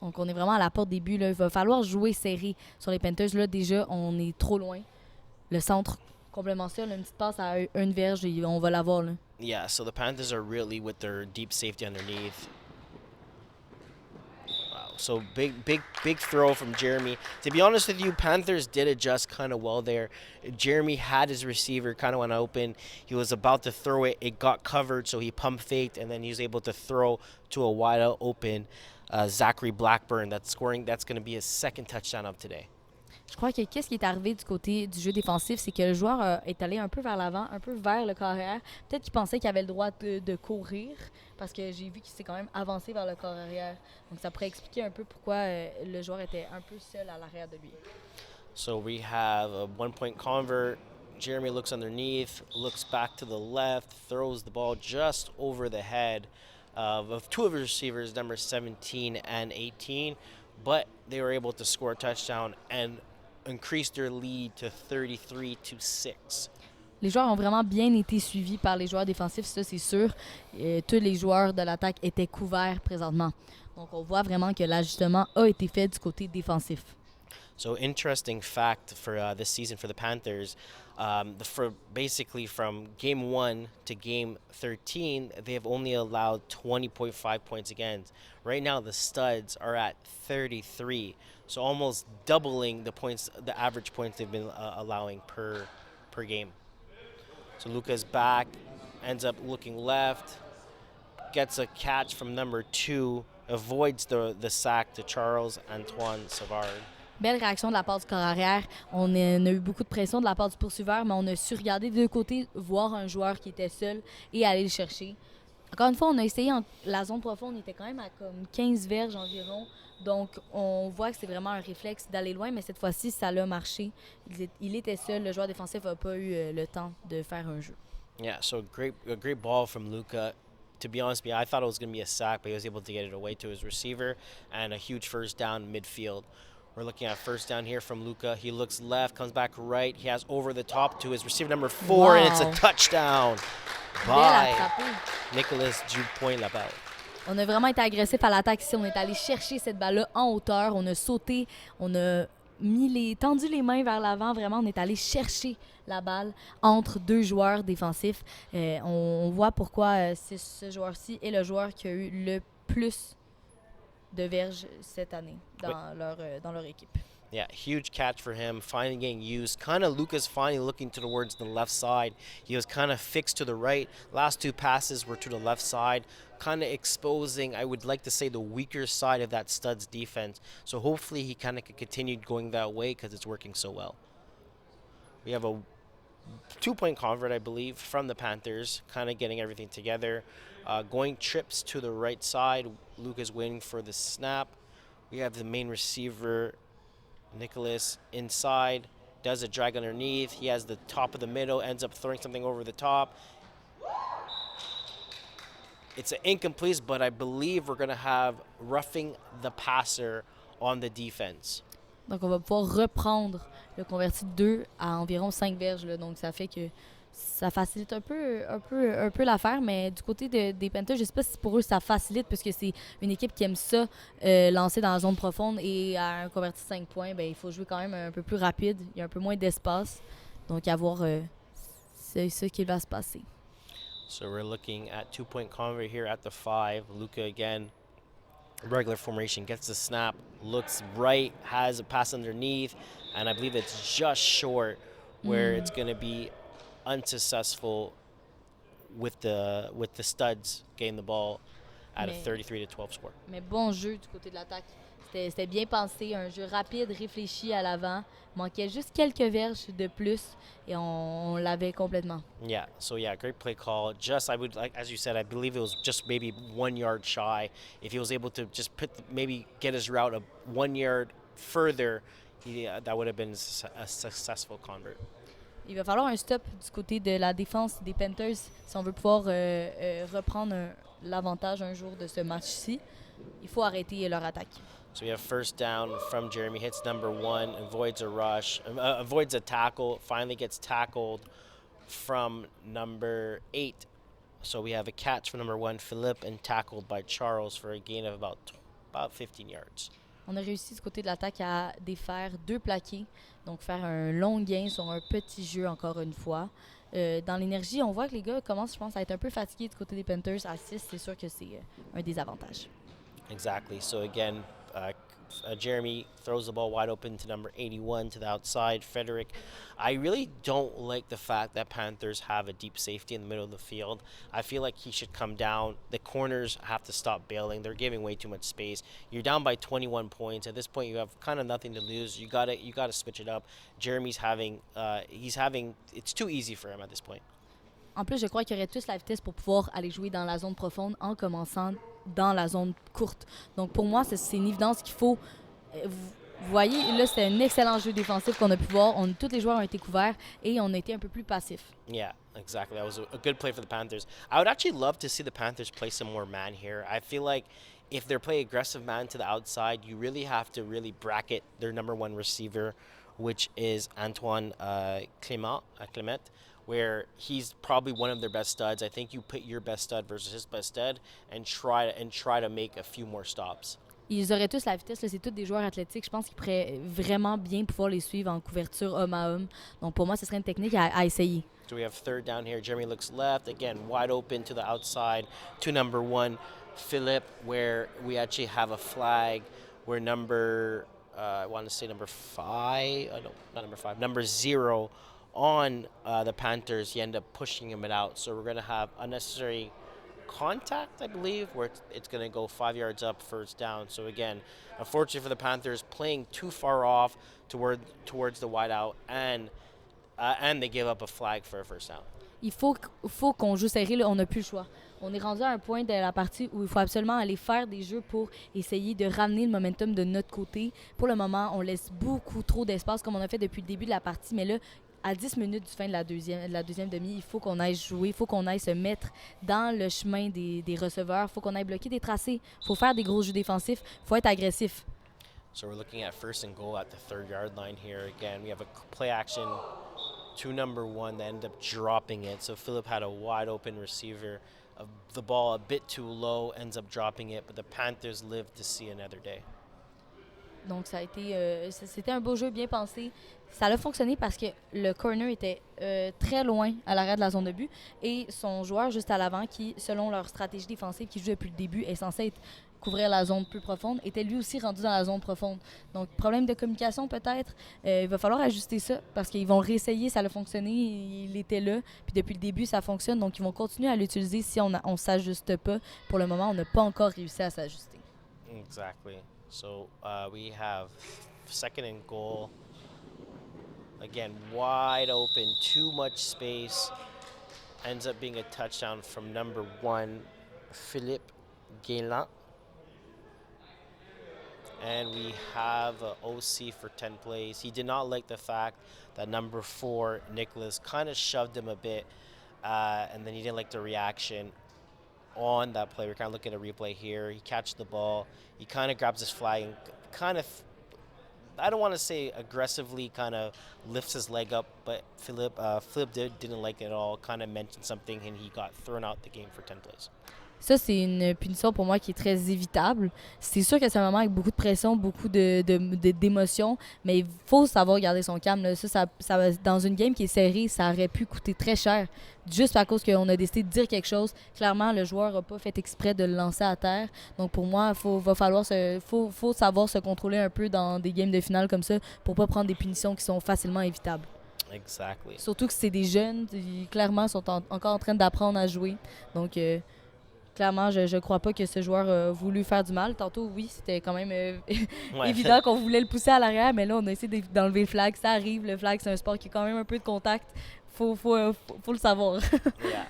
Donc, on est vraiment à la porte des buts. Là. Il va falloir jouer serré sur les Panthers. Là, déjà, on est trop loin. Le centre, complètement ça, là, une petite passe à une verge et on va l'avoir. Là. Yeah, so the Panthers are really with their deep safety underneath. Wow, so big throw from Jeremy. To be honest with you, Panthers did adjust kind of well there. Jeremy had his receiver kind of went open. He was about to throw it. It got covered, so he pump faked, and then he was able to throw to a wide open Zachary Blackburn. That's going to be his 2nd touchdown of today. Je crois que qu'est-ce qui est arrivé du côté du jeu défensif, c'est que le joueur est allé un peu vers l'avant, un peu vers le carrière. Peut-être qu'il pensait qu'il avait le droit de courir, parce que j'ai vu qu'il s'est quand même avancé vers le corps arrière. Donc ça pourrait expliquer un peu pourquoi le joueur était un peu seul à l'arrière de lui. So we have a 1-point convert. Jeremy looks underneath, looks back to the left, throws the ball just over the head of two of his receivers, number 17 and 18. But they were able to score a touchdown and increase their lead to 33-6. Les joueurs ont vraiment bien été suivis par les joueurs défensifs, ça c'est sûr. Tous les joueurs de l'attaque étaient couverts présentement. Donc on voit vraiment que l'ajustement a été fait du côté défensif. So interesting fact for this season for the Panthers, basically from game 1 to game 13, they have only allowed 20.5 points against. Right now, the Studs are at 33, so almost doubling the average points they've been allowing per game. So Luca's back, ends up looking left, gets a catch from number 2, avoids the sack to Charles-Antoine Savard. Belle réaction de la part du corps arrière. On a eu beaucoup de pression de la part du poursuiveur, mais on a su regarder de deux côtés, voir un joueur qui était seul et aller le chercher. Encore une fois, on a essayé la zone profonde, on était quand même à comme 15 verges environ. Donc, on voit que c'est vraiment un réflexe d'aller loin, mais cette fois-ci, ça l'a marché. Il était seul, le joueur défensif n'a pas eu le temps de faire un jeu. Yeah, so a great ball from Luca. to be honest with you, I thought it was going to be a sack, but he was able to get it away to his receiver and a huge first down midfield. We're looking at first down here from Luka. He looks left, comes back right. He has over the top to his receiver number 4, and it's a Wow. touchdown Belle by attrapée. Nicolas Dupont-Lapel. On a vraiment été agressif à l'attaque ici. On est allé chercher cette balle-là en hauteur. On a sauté, on a tendu les mains vers l'avant. Vraiment, on est allé chercher la balle entre deux joueurs défensifs. On voit pourquoi ce joueur-ci est le joueur qui a eu le plus de verges cette année dans leur équipe. Yeah, huge catch for him, finally getting used. Kind of Lucas finally looking towards the left side. He was kind of fixed to the right. Last 2 passes were to the left side, kind of exposing, I would like to say, the weaker side of that Studzz defense. So hopefully he kind of could continue going that way because it's working so well. We have a 2-point convert, I believe, from the Panthers, kind of getting everything together. Going trips to the right side. Lucas waiting for the snap. We have the main receiver, Nicholas, inside, does a drag underneath. He has the top of the middle, ends up throwing something over the top. It's an incomplete, but I believe we're going to have roughing the passer on the defense. Donc, on va pouvoir reprendre le converti de 2 à environ 5 verges. Là. Donc, ça fait que ça facilite un peu l'affaire. Mais du côté des Panthers, je ne sais pas si pour eux ça facilite, parce que c'est une équipe qui aime ça, lancer dans la zone profonde. Et à un converti de 5 points, ben, il faut jouer quand même un peu plus rapide. Il y a un peu moins d'espace. Donc, à voir c'est ce qui va se passer. So we're looking at 2-point convert here at the 5. Luka again, regular formation, gets the snap, looks right, has a pass underneath, and I believe it's just short where it's going to be unsuccessful with the Studzz getting the ball at a 33-12 score. Mais bon jeu du côté de l'attaque. C'était bien pensé, un jeu rapide, réfléchi à l'avant. Manquait juste quelques verges de plus et on l'avait complètement. Yeah, so yeah, great play call. Just, I would like, as you said, I believe it was just maybe 1 yard shy. If he was able to just maybe get his route 1 yard further, that would have been a successful convert. Il va falloir un stop du côté de la défense des Panthers si on veut pouvoir reprendre l'avantage un jour de ce match-ci. Il faut arrêter leur attaque. So we have first down from Jeremy, hits number 1, avoids a rush, avoids a tackle, finally gets tackled from number 8. So we have a catch from number 1, Philippe, and tackled by Charles for a gain of about 15 yards. On a réussi du côté de l'attaque à défaire 2 plaqués, donc faire un long gain sur un petit jeu encore une fois. Dans l'énergie, on voit que les gars commencent, je pense, à être un peu fatigués du côté des Panthers. À 6, c'est sûr que c'est un désavantage. Exactly. So again, Jeremy throws the ball wide open to number 81 to the outside, Frederick. I really don't like the fact that Panthers have a deep safety in the middle of the field. I feel like he should come down. The corners have to stop bailing. They're giving way too much space. You're down by 21 points. At this point, you have kind of nothing to lose. You got to switch it up. Jeremy's it's too easy for him at this point. En plus, je crois qu'il y aurait tous la vitesse pour pouvoir aller jouer dans la zone profonde en commençant dans la zone courte. Donc, pour moi, c'est une évidence qu'il faut... Vous voyez, là, c'est un excellent jeu défensif qu'on a pu voir. Tous les joueurs ont été couverts et on a été un peu plus passifs. Yeah, exactly. That was a good play for the Panthers. I would actually love to see the Panthers play some more man here. I feel like if they're playing aggressive man to the outside, you really have to really bracket their number 1 receiver, which is Antoine Clement, where he's probably one of their best studs. I think you put your best stud versus his best stud and try to make a few more stops. Ils auraient tous la vitesse. Là, c'est tous des joueurs athlétiques. Je pense qu'ils pourraient vraiment bien pouvoir les suivre en couverture homme à homme. Donc, pour moi, ce serait une technique à essayer. So we have third down here. Jeremy looks left. Again, wide open to the outside to number 1, Philip, where we actually have a flag where I want to say number 5. No, not number 5. Number 0 on the Panthers. He ended up pushing him out. So we're going to have unnecessary contact, I believe, where it's going to go 5 yards up, first down. So again, unfortunately for the Panthers, playing too far off towards the wideout, and they give up a flag for a first down. Il faut qu'on joue serré. Là, on n'a plus le choix. On est rendu à un point de la partie où il faut absolument aller faire des jeux pour essayer de ramener le momentum de notre côté. Pour le moment, on laisse beaucoup trop d'espace, comme on a fait depuis le début de la partie. Mais là, à 10 minutes du fin de la deuxième demi, il faut qu'on aille jouer, il faut qu'on aille se mettre dans le chemin des receveurs, il faut qu'on aille bloquer des tracés, il faut faire des gros jeux défensifs, il faut être agressif. So we're looking at first and goal at the 3rd-yard line here. Again, we have a play action to number 1 that ended up dropping it. So Philip had a wide open receiver. The ball a bit too low, ends up dropping it, but the Panthers live to see another day. Donc, c'était un beau jeu bien pensé. Ça a fonctionné parce que le corner était très loin à l'arrière de la zone de but et son joueur juste à l'avant qui, selon leur stratégie défensive qui joue depuis le début, est censé couvrir la zone plus profonde, était lui aussi rendu dans la zone profonde. Donc, problème de communication peut-être. Il va falloir ajuster ça parce qu'ils vont réessayer, ça a fonctionné, il était là. Puis depuis le début, ça fonctionne. Donc, ils vont continuer à l'utiliser si on ne s'ajuste pas. Pour le moment, on n'a pas encore réussi à s'ajuster. Exactly. So we have 2nd and goal. Again, wide open, too much space. Ends up being a touchdown from number 1, Philippe Guélan. And we have an OC for 10 plays. He did not like the fact that number 4, Nicholas, kind of shoved him a bit, and then he didn't like the reaction on that play. We're kind of looking at a replay here. He catches the ball. He kind of grabs his flag and kind of, I don't want to say aggressively, kind of lifts his leg up, but Philip didn't like it at all, kind of mentioned something, and he got thrown out the game for 10 plays. Ça, c'est une punition pour moi qui est très évitable. C'est sûr que c'est un moment avec beaucoup de pression, beaucoup d'émotions, mais il faut savoir garder son calme. Là. Ça, dans une game qui est serrée, ça aurait pu coûter très cher. Juste à cause qu'on a décidé de dire quelque chose. Clairement, le joueur n'a pas fait exprès de le lancer à terre. Donc pour moi, faut savoir se contrôler un peu dans des games de finale comme ça pour pas prendre des punitions qui sont facilement évitables. Exactly. Surtout que c'est des jeunes, ils, clairement, sont encore en train d'apprendre à jouer. Donc... clairement, je ne crois pas que ce joueur a voulu faire du mal. Tantôt, oui, c'était quand même évident qu'on voulait le pousser à l'arrière, mais là, on a essayé d'enlever le flag. Ça arrive, le flag, c'est un sport qui a quand même un peu de contact. Faut le savoir. Yeah.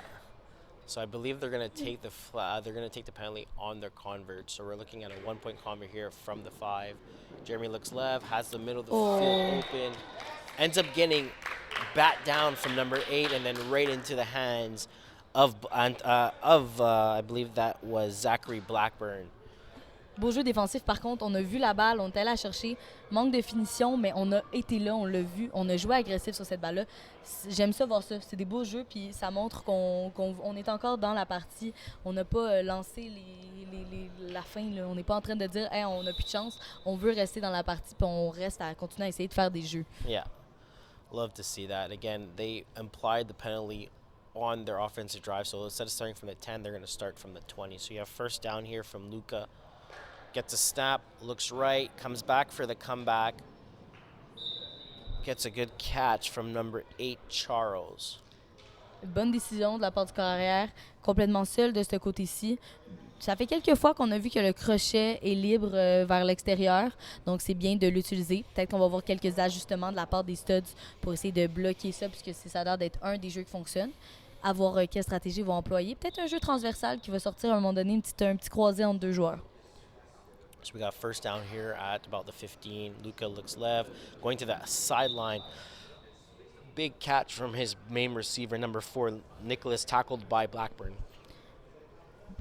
So I believe they're going to take the penalty on their convert. So we're looking at a 1-point convert here from the 5. Jeremy looks left, has the middle of the field open, ends up getting bat down from number 8 and then right into the hands of I believe that was Zachary Blackburn. Beau jeu défensif, par contre, on a vu la balle, on est allé la chercher. Manque de finition, mais on a été là, on l'a vu. On a joué agressif sur cette balle-là. J'aime ça voir ça. C'est des beaux jeux, puis ça montre qu'on est encore dans la partie. On n'a pas lancé la fin. Là. On n'est pas en train de dire hey, on n'a plus de chance. On veut rester dans la partie, puis on reste à continuer à essayer de faire des jeux. Yeah. Love to see that. Again, they implied the penalty on their offensive drive. So instead of starting from the 10, they're going to start from the 20. So you have first down here from Luca. Gets a snap, looks right, comes back for the comeback. Gets a good catch from number 8, Charles. Bonne décision de la part du corps arrière, complètement seul de ce côté-ci. Ça fait quelques fois qu'on a vu que le crochet est libre vers l'extérieur, donc c'est bien de l'utiliser. Peut-être qu'on va voir quelques ajustements de la part des Studzz pour essayer de bloquer ça, puisque ça a l'air d'être un des jeux qui fonctionne. À voir quelle stratégie ils vont employer. Peut-être un jeu transversal qui va sortir à un moment donné, un petit croisé entre deux joueurs. So we got first down here at about the 15. Luca looks left, going to the sideline. Big catch from his main receiver, number 4, Nicholas, tackled by Blackburn.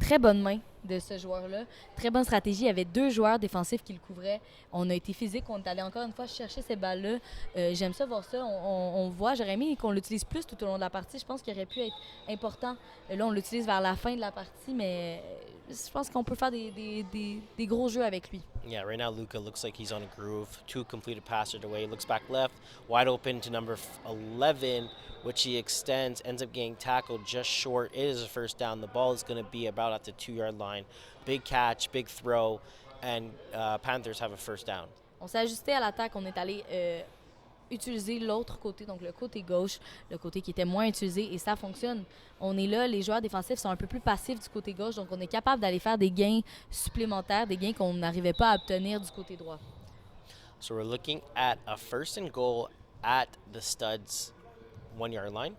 Très bonne main de ce joueur-là. Très bonne stratégie. Il y avait 2 joueurs défensifs qui le couvraient. On a été physique. On est allé encore une fois chercher ces balles-là. J'aime ça voir ça. On voit, j'aurais aimé qu'on l'utilise plus tout au long de la partie. Je pense qu'il aurait pu être important. Là, on l'utilise vers la fin de la partie, mais je pense qu'on peut faire des gros jeux avec lui. Yeah, right now Luca looks like he's on a groove. 2 completed passes away. Looks back left, wide open to number 11, which he extends, ends up getting tackled just short. It is a first down. The ball is going to be about at the 2-yard line. Big catch, big throw, and Panthers have a first down. On s'est ajusté à l'attaque. On est allé utiliser l'autre côté, donc le côté gauche, le côté qui était moins utilisé, et ça fonctionne. On est là, les joueurs défensifs sont un peu plus passifs du côté gauche, donc on est capable d'aller faire des gains supplémentaires, des gains qu'on n'arrivait pas à obtenir du côté droit. So we're looking at a first and goal at the Studzz 1-yard line.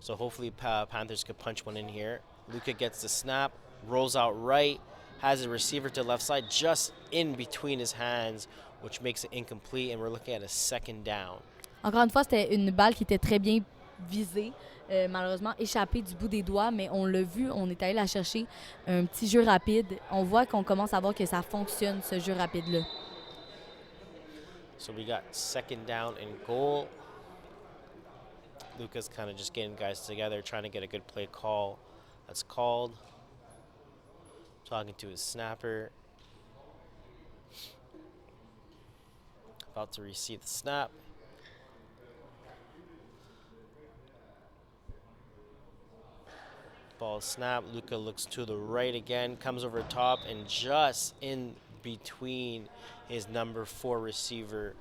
So hopefully Panthers could punch one in here. Luca gets the snap, rolls out right, has a receiver to the left side just in between his hands, which makes it incomplete, and we're looking at a second down. Encore une fois, c'était une balle qui était très bien visée. Malheureusement échappée du bout des doigts, mais on l'a vu, on est allé la chercher. Un petit jeu rapide. On voit qu'on commence à voir que ça fonctionne, ce jeu rapide-là. So we got second down and goal. Luca's kind of just getting guys together, trying to get a good play call. That's called. Talking to his snapper. About to receive the snap. Ball snap. Luca looks to the right again, comes over top, and just in between his number 4 receiver.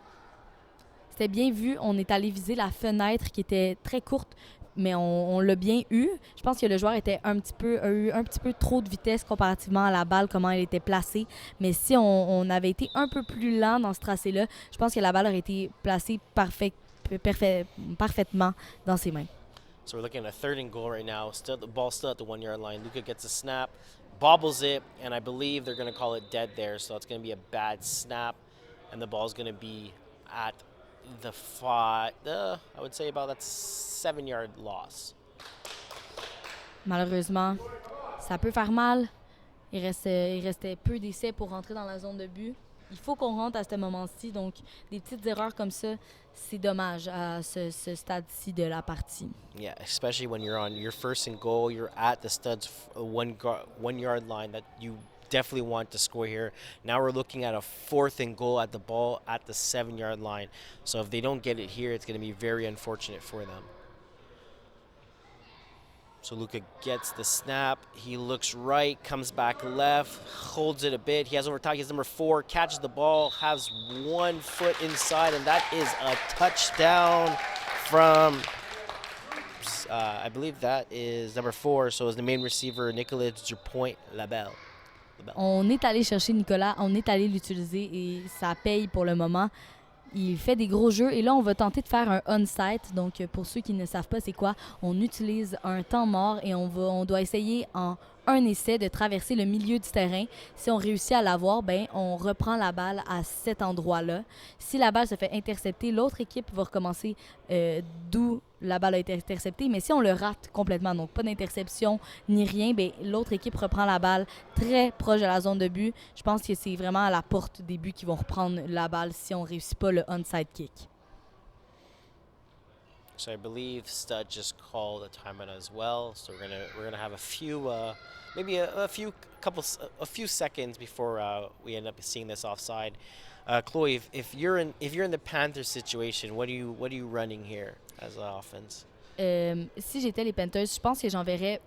C'était bien vu. On est allé viser la fenêtre qui était très courte, mais on l'a bien eu. Je pense que le joueur a eu un petit peu trop de vitesse comparativement à la balle, comment elle était placée. Mais si on avait été un peu plus lent dans ce tracé-là, je pense que la balle aurait été placée parfaitement dans ses mains. So we're looking at a third and goal right now. Still, the ball still at the 1 yard line. Luca gets a snap, bobbles it, and I believe they're going to call it dead there. So it's going to be a bad snap, and the ball's going to be at the 5. I would say about that 7 yard loss. Malheureusement, ça peut faire mal. Il restait peu d'essais pour rentrer dans la zone de but. Il faut qu'on rentre à ce moment-ci. Donc, des petites erreurs comme ça, c'est dommage à ce stade-ci de la partie. Yeah, especially when you're on your first and goal, you're at the Studzz 1 yard line that you definitely want to score here. Now we're looking at a fourth and goal at the ball at the 7 yard line. So if they don't get it here, it's going to be very unfortunate for them. So Luca gets the snap. He looks right, comes back left, holds it a bit. He has over top. He has number 4, catches the ball, has 1 foot inside, and that is a touchdown from, I believe that is number 4. So it's the main receiver, Nicolas Dupont-Labelle. On est allé chercher Nicolas, on est allé l'utiliser et ça paye pour le moment. Il fait des gros jeux et là, on va tenter de faire un on-site. Donc, pour ceux qui ne savent pas c'est quoi, on utilise un temps mort et on doit essayer en un essai de traverser le milieu du terrain. Si on réussit à l'avoir, ben on reprend la balle à cet endroit-là. Si la balle se fait intercepter, l'autre équipe va recommencer d'où la balle a été interceptée. Mais si on le rate complètement, donc pas d'interception ni rien, ben l'autre équipe reprend la balle très proche de la zone de but. Je pense que c'est vraiment à la porte des buts qu'ils vont reprendre la balle si on ne réussit pas le onside kick. So I believe Studzz just called a timeout as well. So we're gonna have a few, maybe a few seconds before we end up seeing this offside. Chloe, if you're in the Panthers situation, what are you running here as an offense? Si j'étais les Panthers, je pense que j'enverrais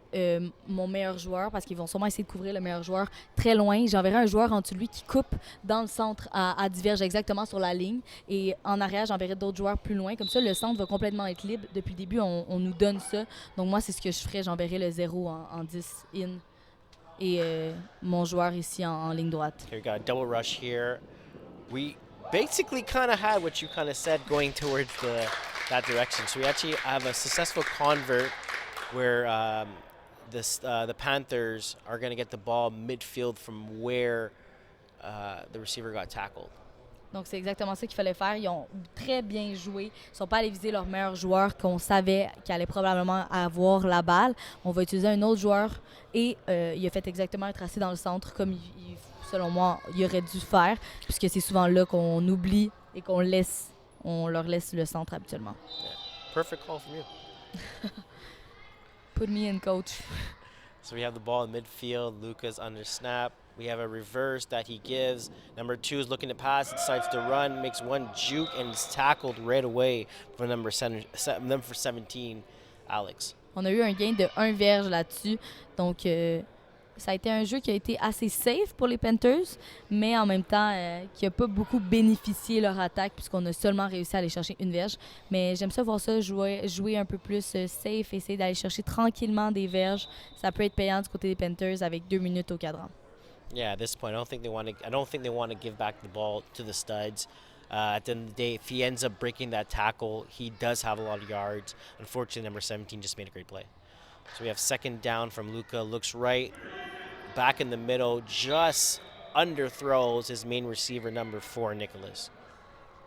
mon meilleur joueur, parce qu'ils vont sûrement essayer de couvrir le meilleur joueur très loin. J'enverrais un joueur en dessous de lui qui coupe dans le centre à 10 verges exactement sur la ligne. Et en arrière, j'enverrais d'autres joueurs plus loin. Comme ça, le centre va complètement être libre. Depuis le début, on nous donne ça. Donc moi, c'est ce que je ferais. J'enverrais le 0 en 10 in. Et mon joueur ici en ligne droite. Okay, we got a double rush here. We basically kind of had what you kind of said going towards that direction. So we actually have a successful convert where the Panthers are going to get the ball midfield from where the receiver got tackled. Donc, c'est exactement ça qu'il fallait faire. Ils ont très bien joué. Ils ne sont pas allés viser leur meilleur joueur qu'on savait qu'il allait probablement avoir la balle. On va utiliser un autre joueur et il a fait exactement un tracé dans le centre comme selon moi, il aurait dû faire, puisque c'est souvent là qu'on oublie et qu'on leur laisse le centre habituellement. Yeah. Perfect call from you. Put me in, coach. So we have the ball in midfield. Luca's under snap. We have a reverse that he gives. Number 2 is looking to pass, decides to run, makes one juke, and is tackled right away for number 17, Alex. On a eu un gain de 1 verge là-dessus. Donc, ça a été un jeu qui a été assez safe pour les Panthers, mais en même temps, qui n'a pas beaucoup bénéficié leur attaque puisqu'on a seulement réussi à aller chercher 1 verge. Mais j'aime ça voir ça, jouer un peu plus safe, essayer d'aller chercher tranquillement des verges. Ça peut être payant du côté des Panthers avec 2 minutes au cadran. Yeah, at this point, I don't think they want to give back the ball to the Studzz. At the end of the day, if he ends up breaking that tackle, he does have a lot of yards. Unfortunately, number 17 just made a great play. So we have second down from Luca. Looks right, back in the middle, just underthrows his main receiver, number 4, Nicholas.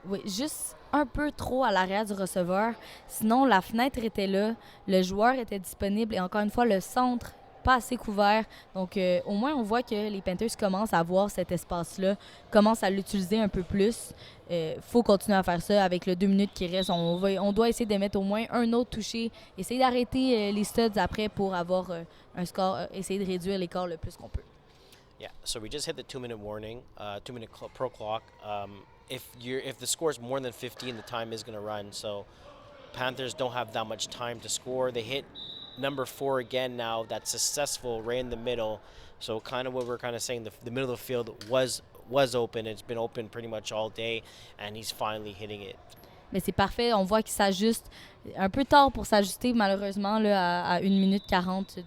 Oui, juste un peu trop à l'arrière du receveur. Sinon, la fenêtre était là, le joueur était disponible et encore une fois, le centre pas assez couvert. Donc, au moins, on voit que les Panthers commencent à voir cet espace-là, commencent à l'utiliser un peu plus. Faut continuer à faire ça avec le 2 minutes qui reste. On doit essayer de mettre au moins un autre touché, essayer d'arrêter les Studzz après pour avoir un score, essayer de réduire l'écart le plus qu'on peut. Yeah, so we just hit the 2-minute warning, 2-minute pro clock. If the score is more than 15, the time is going to run. So Panthers don't have that much time to score. They hit number 4 again now. That's successful right in the middle. So kind of what we're kind of saying, the middle of the field was open. It's been open pretty much all day, and he's finally hitting it. Mais c'est parfait. On voit qu'il s'ajuste un peu tard pour s'ajuster, malheureusement, là, à 1 minute 40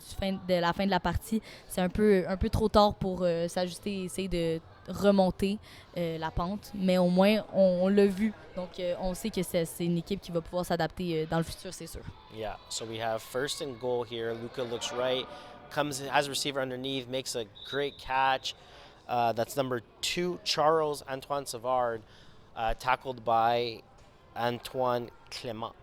de la fin de la partie. C'est un peu trop tard pour s'ajuster et essayer de remonter la pente. Mais au moins, on l'a vu. Donc, on sait que c'est une équipe qui va pouvoir s'adapter dans le futur, c'est sûr. Yeah, so we have first and goal here. Luka looks right, has a receiver underneath, makes a great catch. That's number 2, Charles Antoine Savard, tackled by Antoine Clément.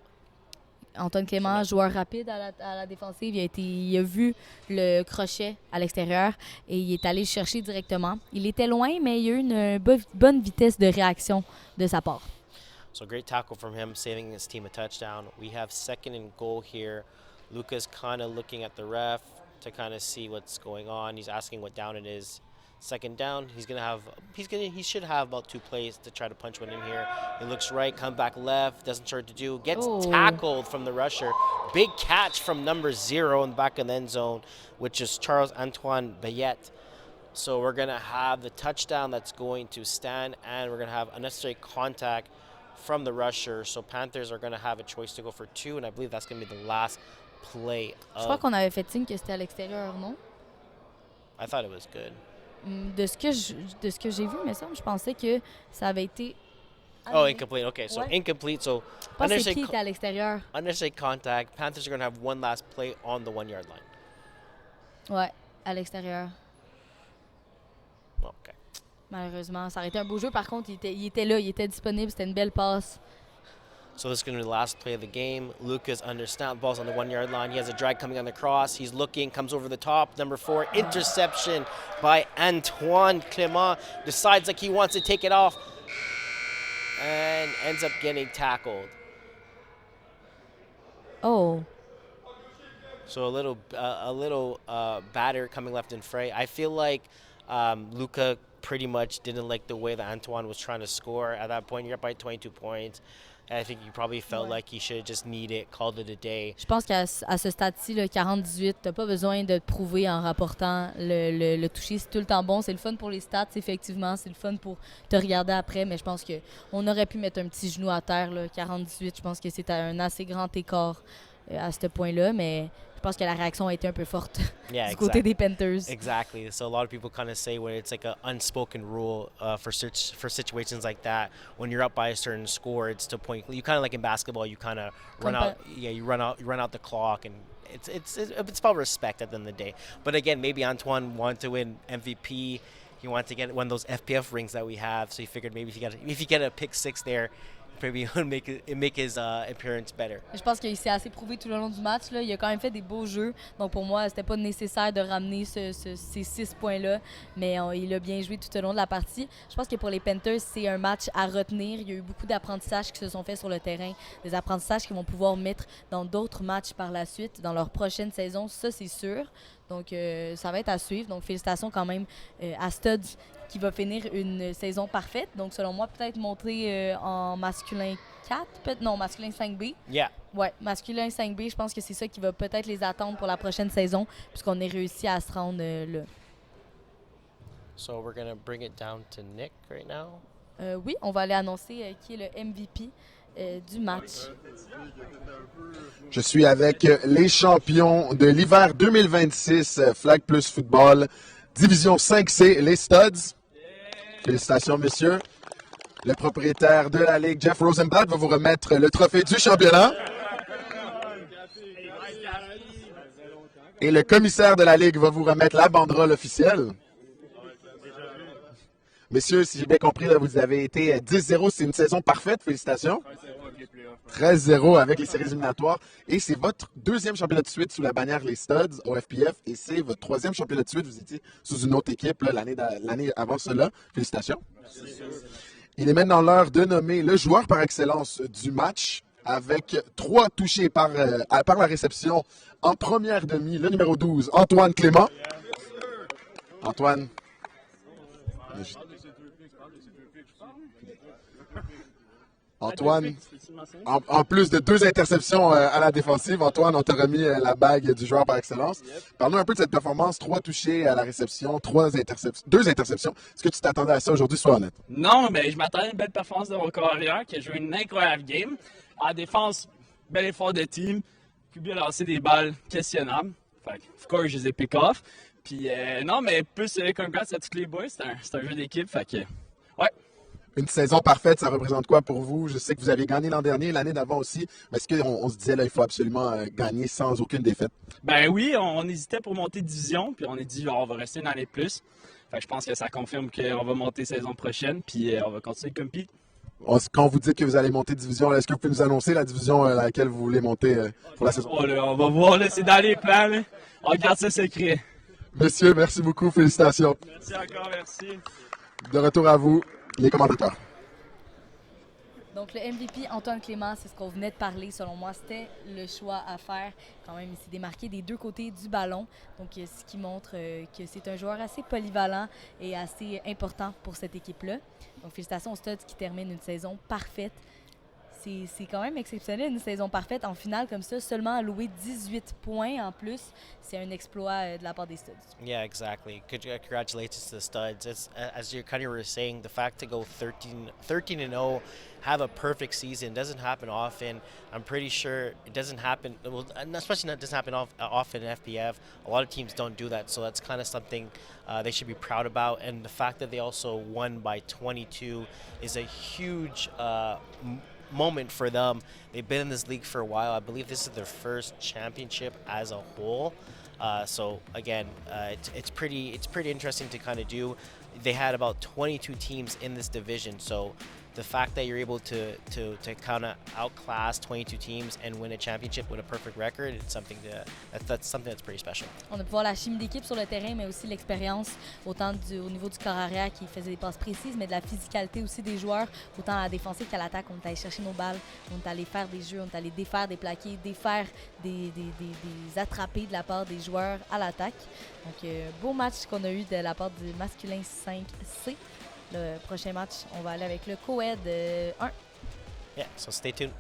Antoine Clément, joueur rapide à la défensive, il a vu le crochet à l'extérieur et il est allé le chercher directement. Il était loin, mais il y a eu une bonne vitesse de réaction de sa part. So great tackle from him, saving his team a touchdown. We have second and goal here. Luca's kind of looking at the ref to kind of see what's going on. He's asking what down it is. Second down, he should have about 2 plays to try to punch one in here. He looks right, come back left, doesn't sure what to do, gets tackled from the rusher. Big catch from number 0 in the back of the end zone, which is Charles Antoine Bayette. So we're going to have the touchdown that's going to stand, and we're going to have unnecessary contact from the rusher. So Panthers are going to have a choice to go for 2, and I believe that's going to be the last play. Je crois qu'on avait fait signe que c'était à l'extérieur, non? I thought it was good. De ce que j'ai vu, mais ça, je pensais que ça avait été... Oh, incomplete. Okay, so Ouais. incomplete. So Je pense que c'est qui était à l'extérieur. unnecessary contact. Panthers are going to have one last play on the 1-yard line. Ouais, à l'extérieur. Okay. Malheureusement, ça aurait été un beau jeu. Par contre, il était là, il était disponible. C'était une belle passe. So this is going to be the last play of the game. Lucas understands, ball's on the 1-yard line. He has a drag coming on the cross. He's looking, comes over the top. Number 4, interception by Antoine Clément. Decides like he wants to take it off and ends up getting tackled. Oh, So a little batter coming left and right. I feel like Luka pretty much didn't like the way that Antoine was trying to score. At that point, you're up by 22 points. And I think you probably felt like he should have just kneed it, called it a day. je pense qu'à ce stade-ci, le 40-18, t'as pas besoin de te prouver en rapportant le toucher. C'est tout le temps bon. C'est le fun pour les stats, effectivement. C'est le fun pour te regarder après. Mais je pense qu'on aurait pu mettre un petit genou à terre. Là. 40-18, je pense que c'est un assez grand écart à ce point-là. Mais je pense que la réaction a été un peu forte Yeah, du côté des Panthers. Exactly. So a lot of people kind of say when it's like an unspoken rule for situations like that, when you're up by a certain score, it's to point. You kind of like in basketball, you kind of run out. Yeah, you run out the clock, and it's about respect at the end of the day. But again, maybe Antoine wanted to win MVP. He wanted to get one of those FPF rings that we have, so he figured maybe if you get a pick 6 there, maybe it would make his appearance better. Je pense qu'il s'est assez prouvé tout le long du match. Là. Il a quand même fait des beaux jeux. Donc pour moi, c'était pas nécessaire de ramener ces 6 points-là. Mais il a bien joué tout au long de la partie. Je pense que pour les Panthers, c'est un match à retenir. Il y a eu beaucoup d'apprentissages qui se sont faits sur le terrain. Des apprentissages qu'ils vont pouvoir mettre dans d'autres matchs par la suite, dans leur prochaine saison. Ça, c'est sûr. Donc ça va être à suivre. Donc félicitations quand même à Studzz, qui va finir une saison parfaite. Donc, selon moi, peut-être monter en masculin 4, peut-être non, masculin 5B. Yeah. Ouais, masculin 5B, je pense que c'est ça qui va peut-être les attendre pour la prochaine saison, puisqu'on est réussi à se rendre là. So we're gonna bring it down to Nick right now. Oui, on va aller annoncer qui est le MVP du match. Je suis avec les champions de l'hiver 2026, Flag Plus Football, Division 5C, les Studzz. Félicitations, messieurs. Le propriétaire de la Ligue, Jeff Rosenblatt, va vous remettre le trophée du championnat. Et le commissaire de la Ligue va vous remettre la banderole officielle. Messieurs, si j'ai bien compris, là, vous avez été 10-0. C'est une saison parfaite. Félicitations. 13-0 avec les séries éliminatoires. Et c'est votre deuxième championnat de suite sous la bannière les Studzz au FPF. Et c'est votre troisième championnat de suite. Vous étiez sous une autre équipe là, l'année avant cela. Félicitations. Il est maintenant l'heure de nommer le joueur par excellence du match avec 3 touchés par la réception en première demi. Le numéro 12, Antoine Clément. Antoine. Antoine, en plus de 2 interceptions à la défensive, Antoine, on t'a remis la bague du joueur par excellence. Parle-nous un peu de cette performance, 3 touchés à la réception, 2 interceptions. Est-ce que tu t'attendais à ça aujourd'hui, sois honnête? Non, mais je m'attendais à une belle performance de mon carrière qui a joué une incroyable game. En défense, bel effort de team, puis bien lancer des balles questionnables. Fait que, of course, je les ai pick off. Puis non, mais plus congrats à tous les boys, c'est un jeu d'équipe, fait que ouais. Une saison parfaite, ça représente quoi pour vous? Je sais que vous avez gagné l'an dernier, l'année d'avant aussi. Mais est-ce qu'on se disait là, il faut absolument gagner sans aucune défaite? Ben oui, on hésitait pour monter de division, puis on a dit on va rester une année de plus. Fait que je pense que ça confirme qu'on va monter saison prochaine, puis on va continuer de compete. Quand vous dites que vous allez monter de division, est-ce que vous pouvez nous annoncer la division à laquelle vous voulez monter pour la saison? Oh, là, on va voir, là, c'est dans les plans. Là. On garde ça secret. Messieurs, merci beaucoup, félicitations. Merci encore, merci. De retour à vous, les commentateurs. Donc, le MVP, Antoine Clément, c'est ce qu'on venait de parler. Selon moi, c'était le choix à faire. Quand même, il s'est démarqué des 2 côtés du ballon. Donc, ce qui montre que c'est un joueur assez polyvalent et assez important pour cette équipe-là. Donc, félicitations aux Studzz qui terminent une saison parfaite. C'est quand même exceptionnel, une saison parfaite en finale comme ça. Seulement alloué 18 points en plus. C'est un exploit de la part des Studzz. Yeah, exactly. Congratulations to the Studs. It's, as you kind of were saying, the fact to go 13-0, have a perfect season doesn't happen often. I'm pretty sure it doesn't happen. Well, especially it doesn't happen often in FPF. A lot of teams don't do that, so that's kind of something they should be proud about. And the fact that they also won by 22 is a huge moment for them. They've been in this league for a while. I believe this is their first championship as a whole. So again, it's pretty interesting to kind of do. They had about 22 teams in this division, so the fact that you're able to kind of outclass 22 teams and win a championship with a perfect record, it's something that's something that's pretty special. On a pu voir la chimie d'équipe sur le terrain, mais aussi l'expérience, autant au niveau du corps arrière qui faisait des passes précises, mais de la physicalité aussi des joueurs, autant à la défensive qu'à l'attaque. On est allé chercher nos balles, on est allé faire des jeux, on est allé défaire des plaqués, défaire des attrapés de la part des joueurs à l'attaque. Donc, beau match qu'on a eu de la part du masculin 5C. Le prochain match, on va aller avec le co-ed 1. Yeah, so stay tuned.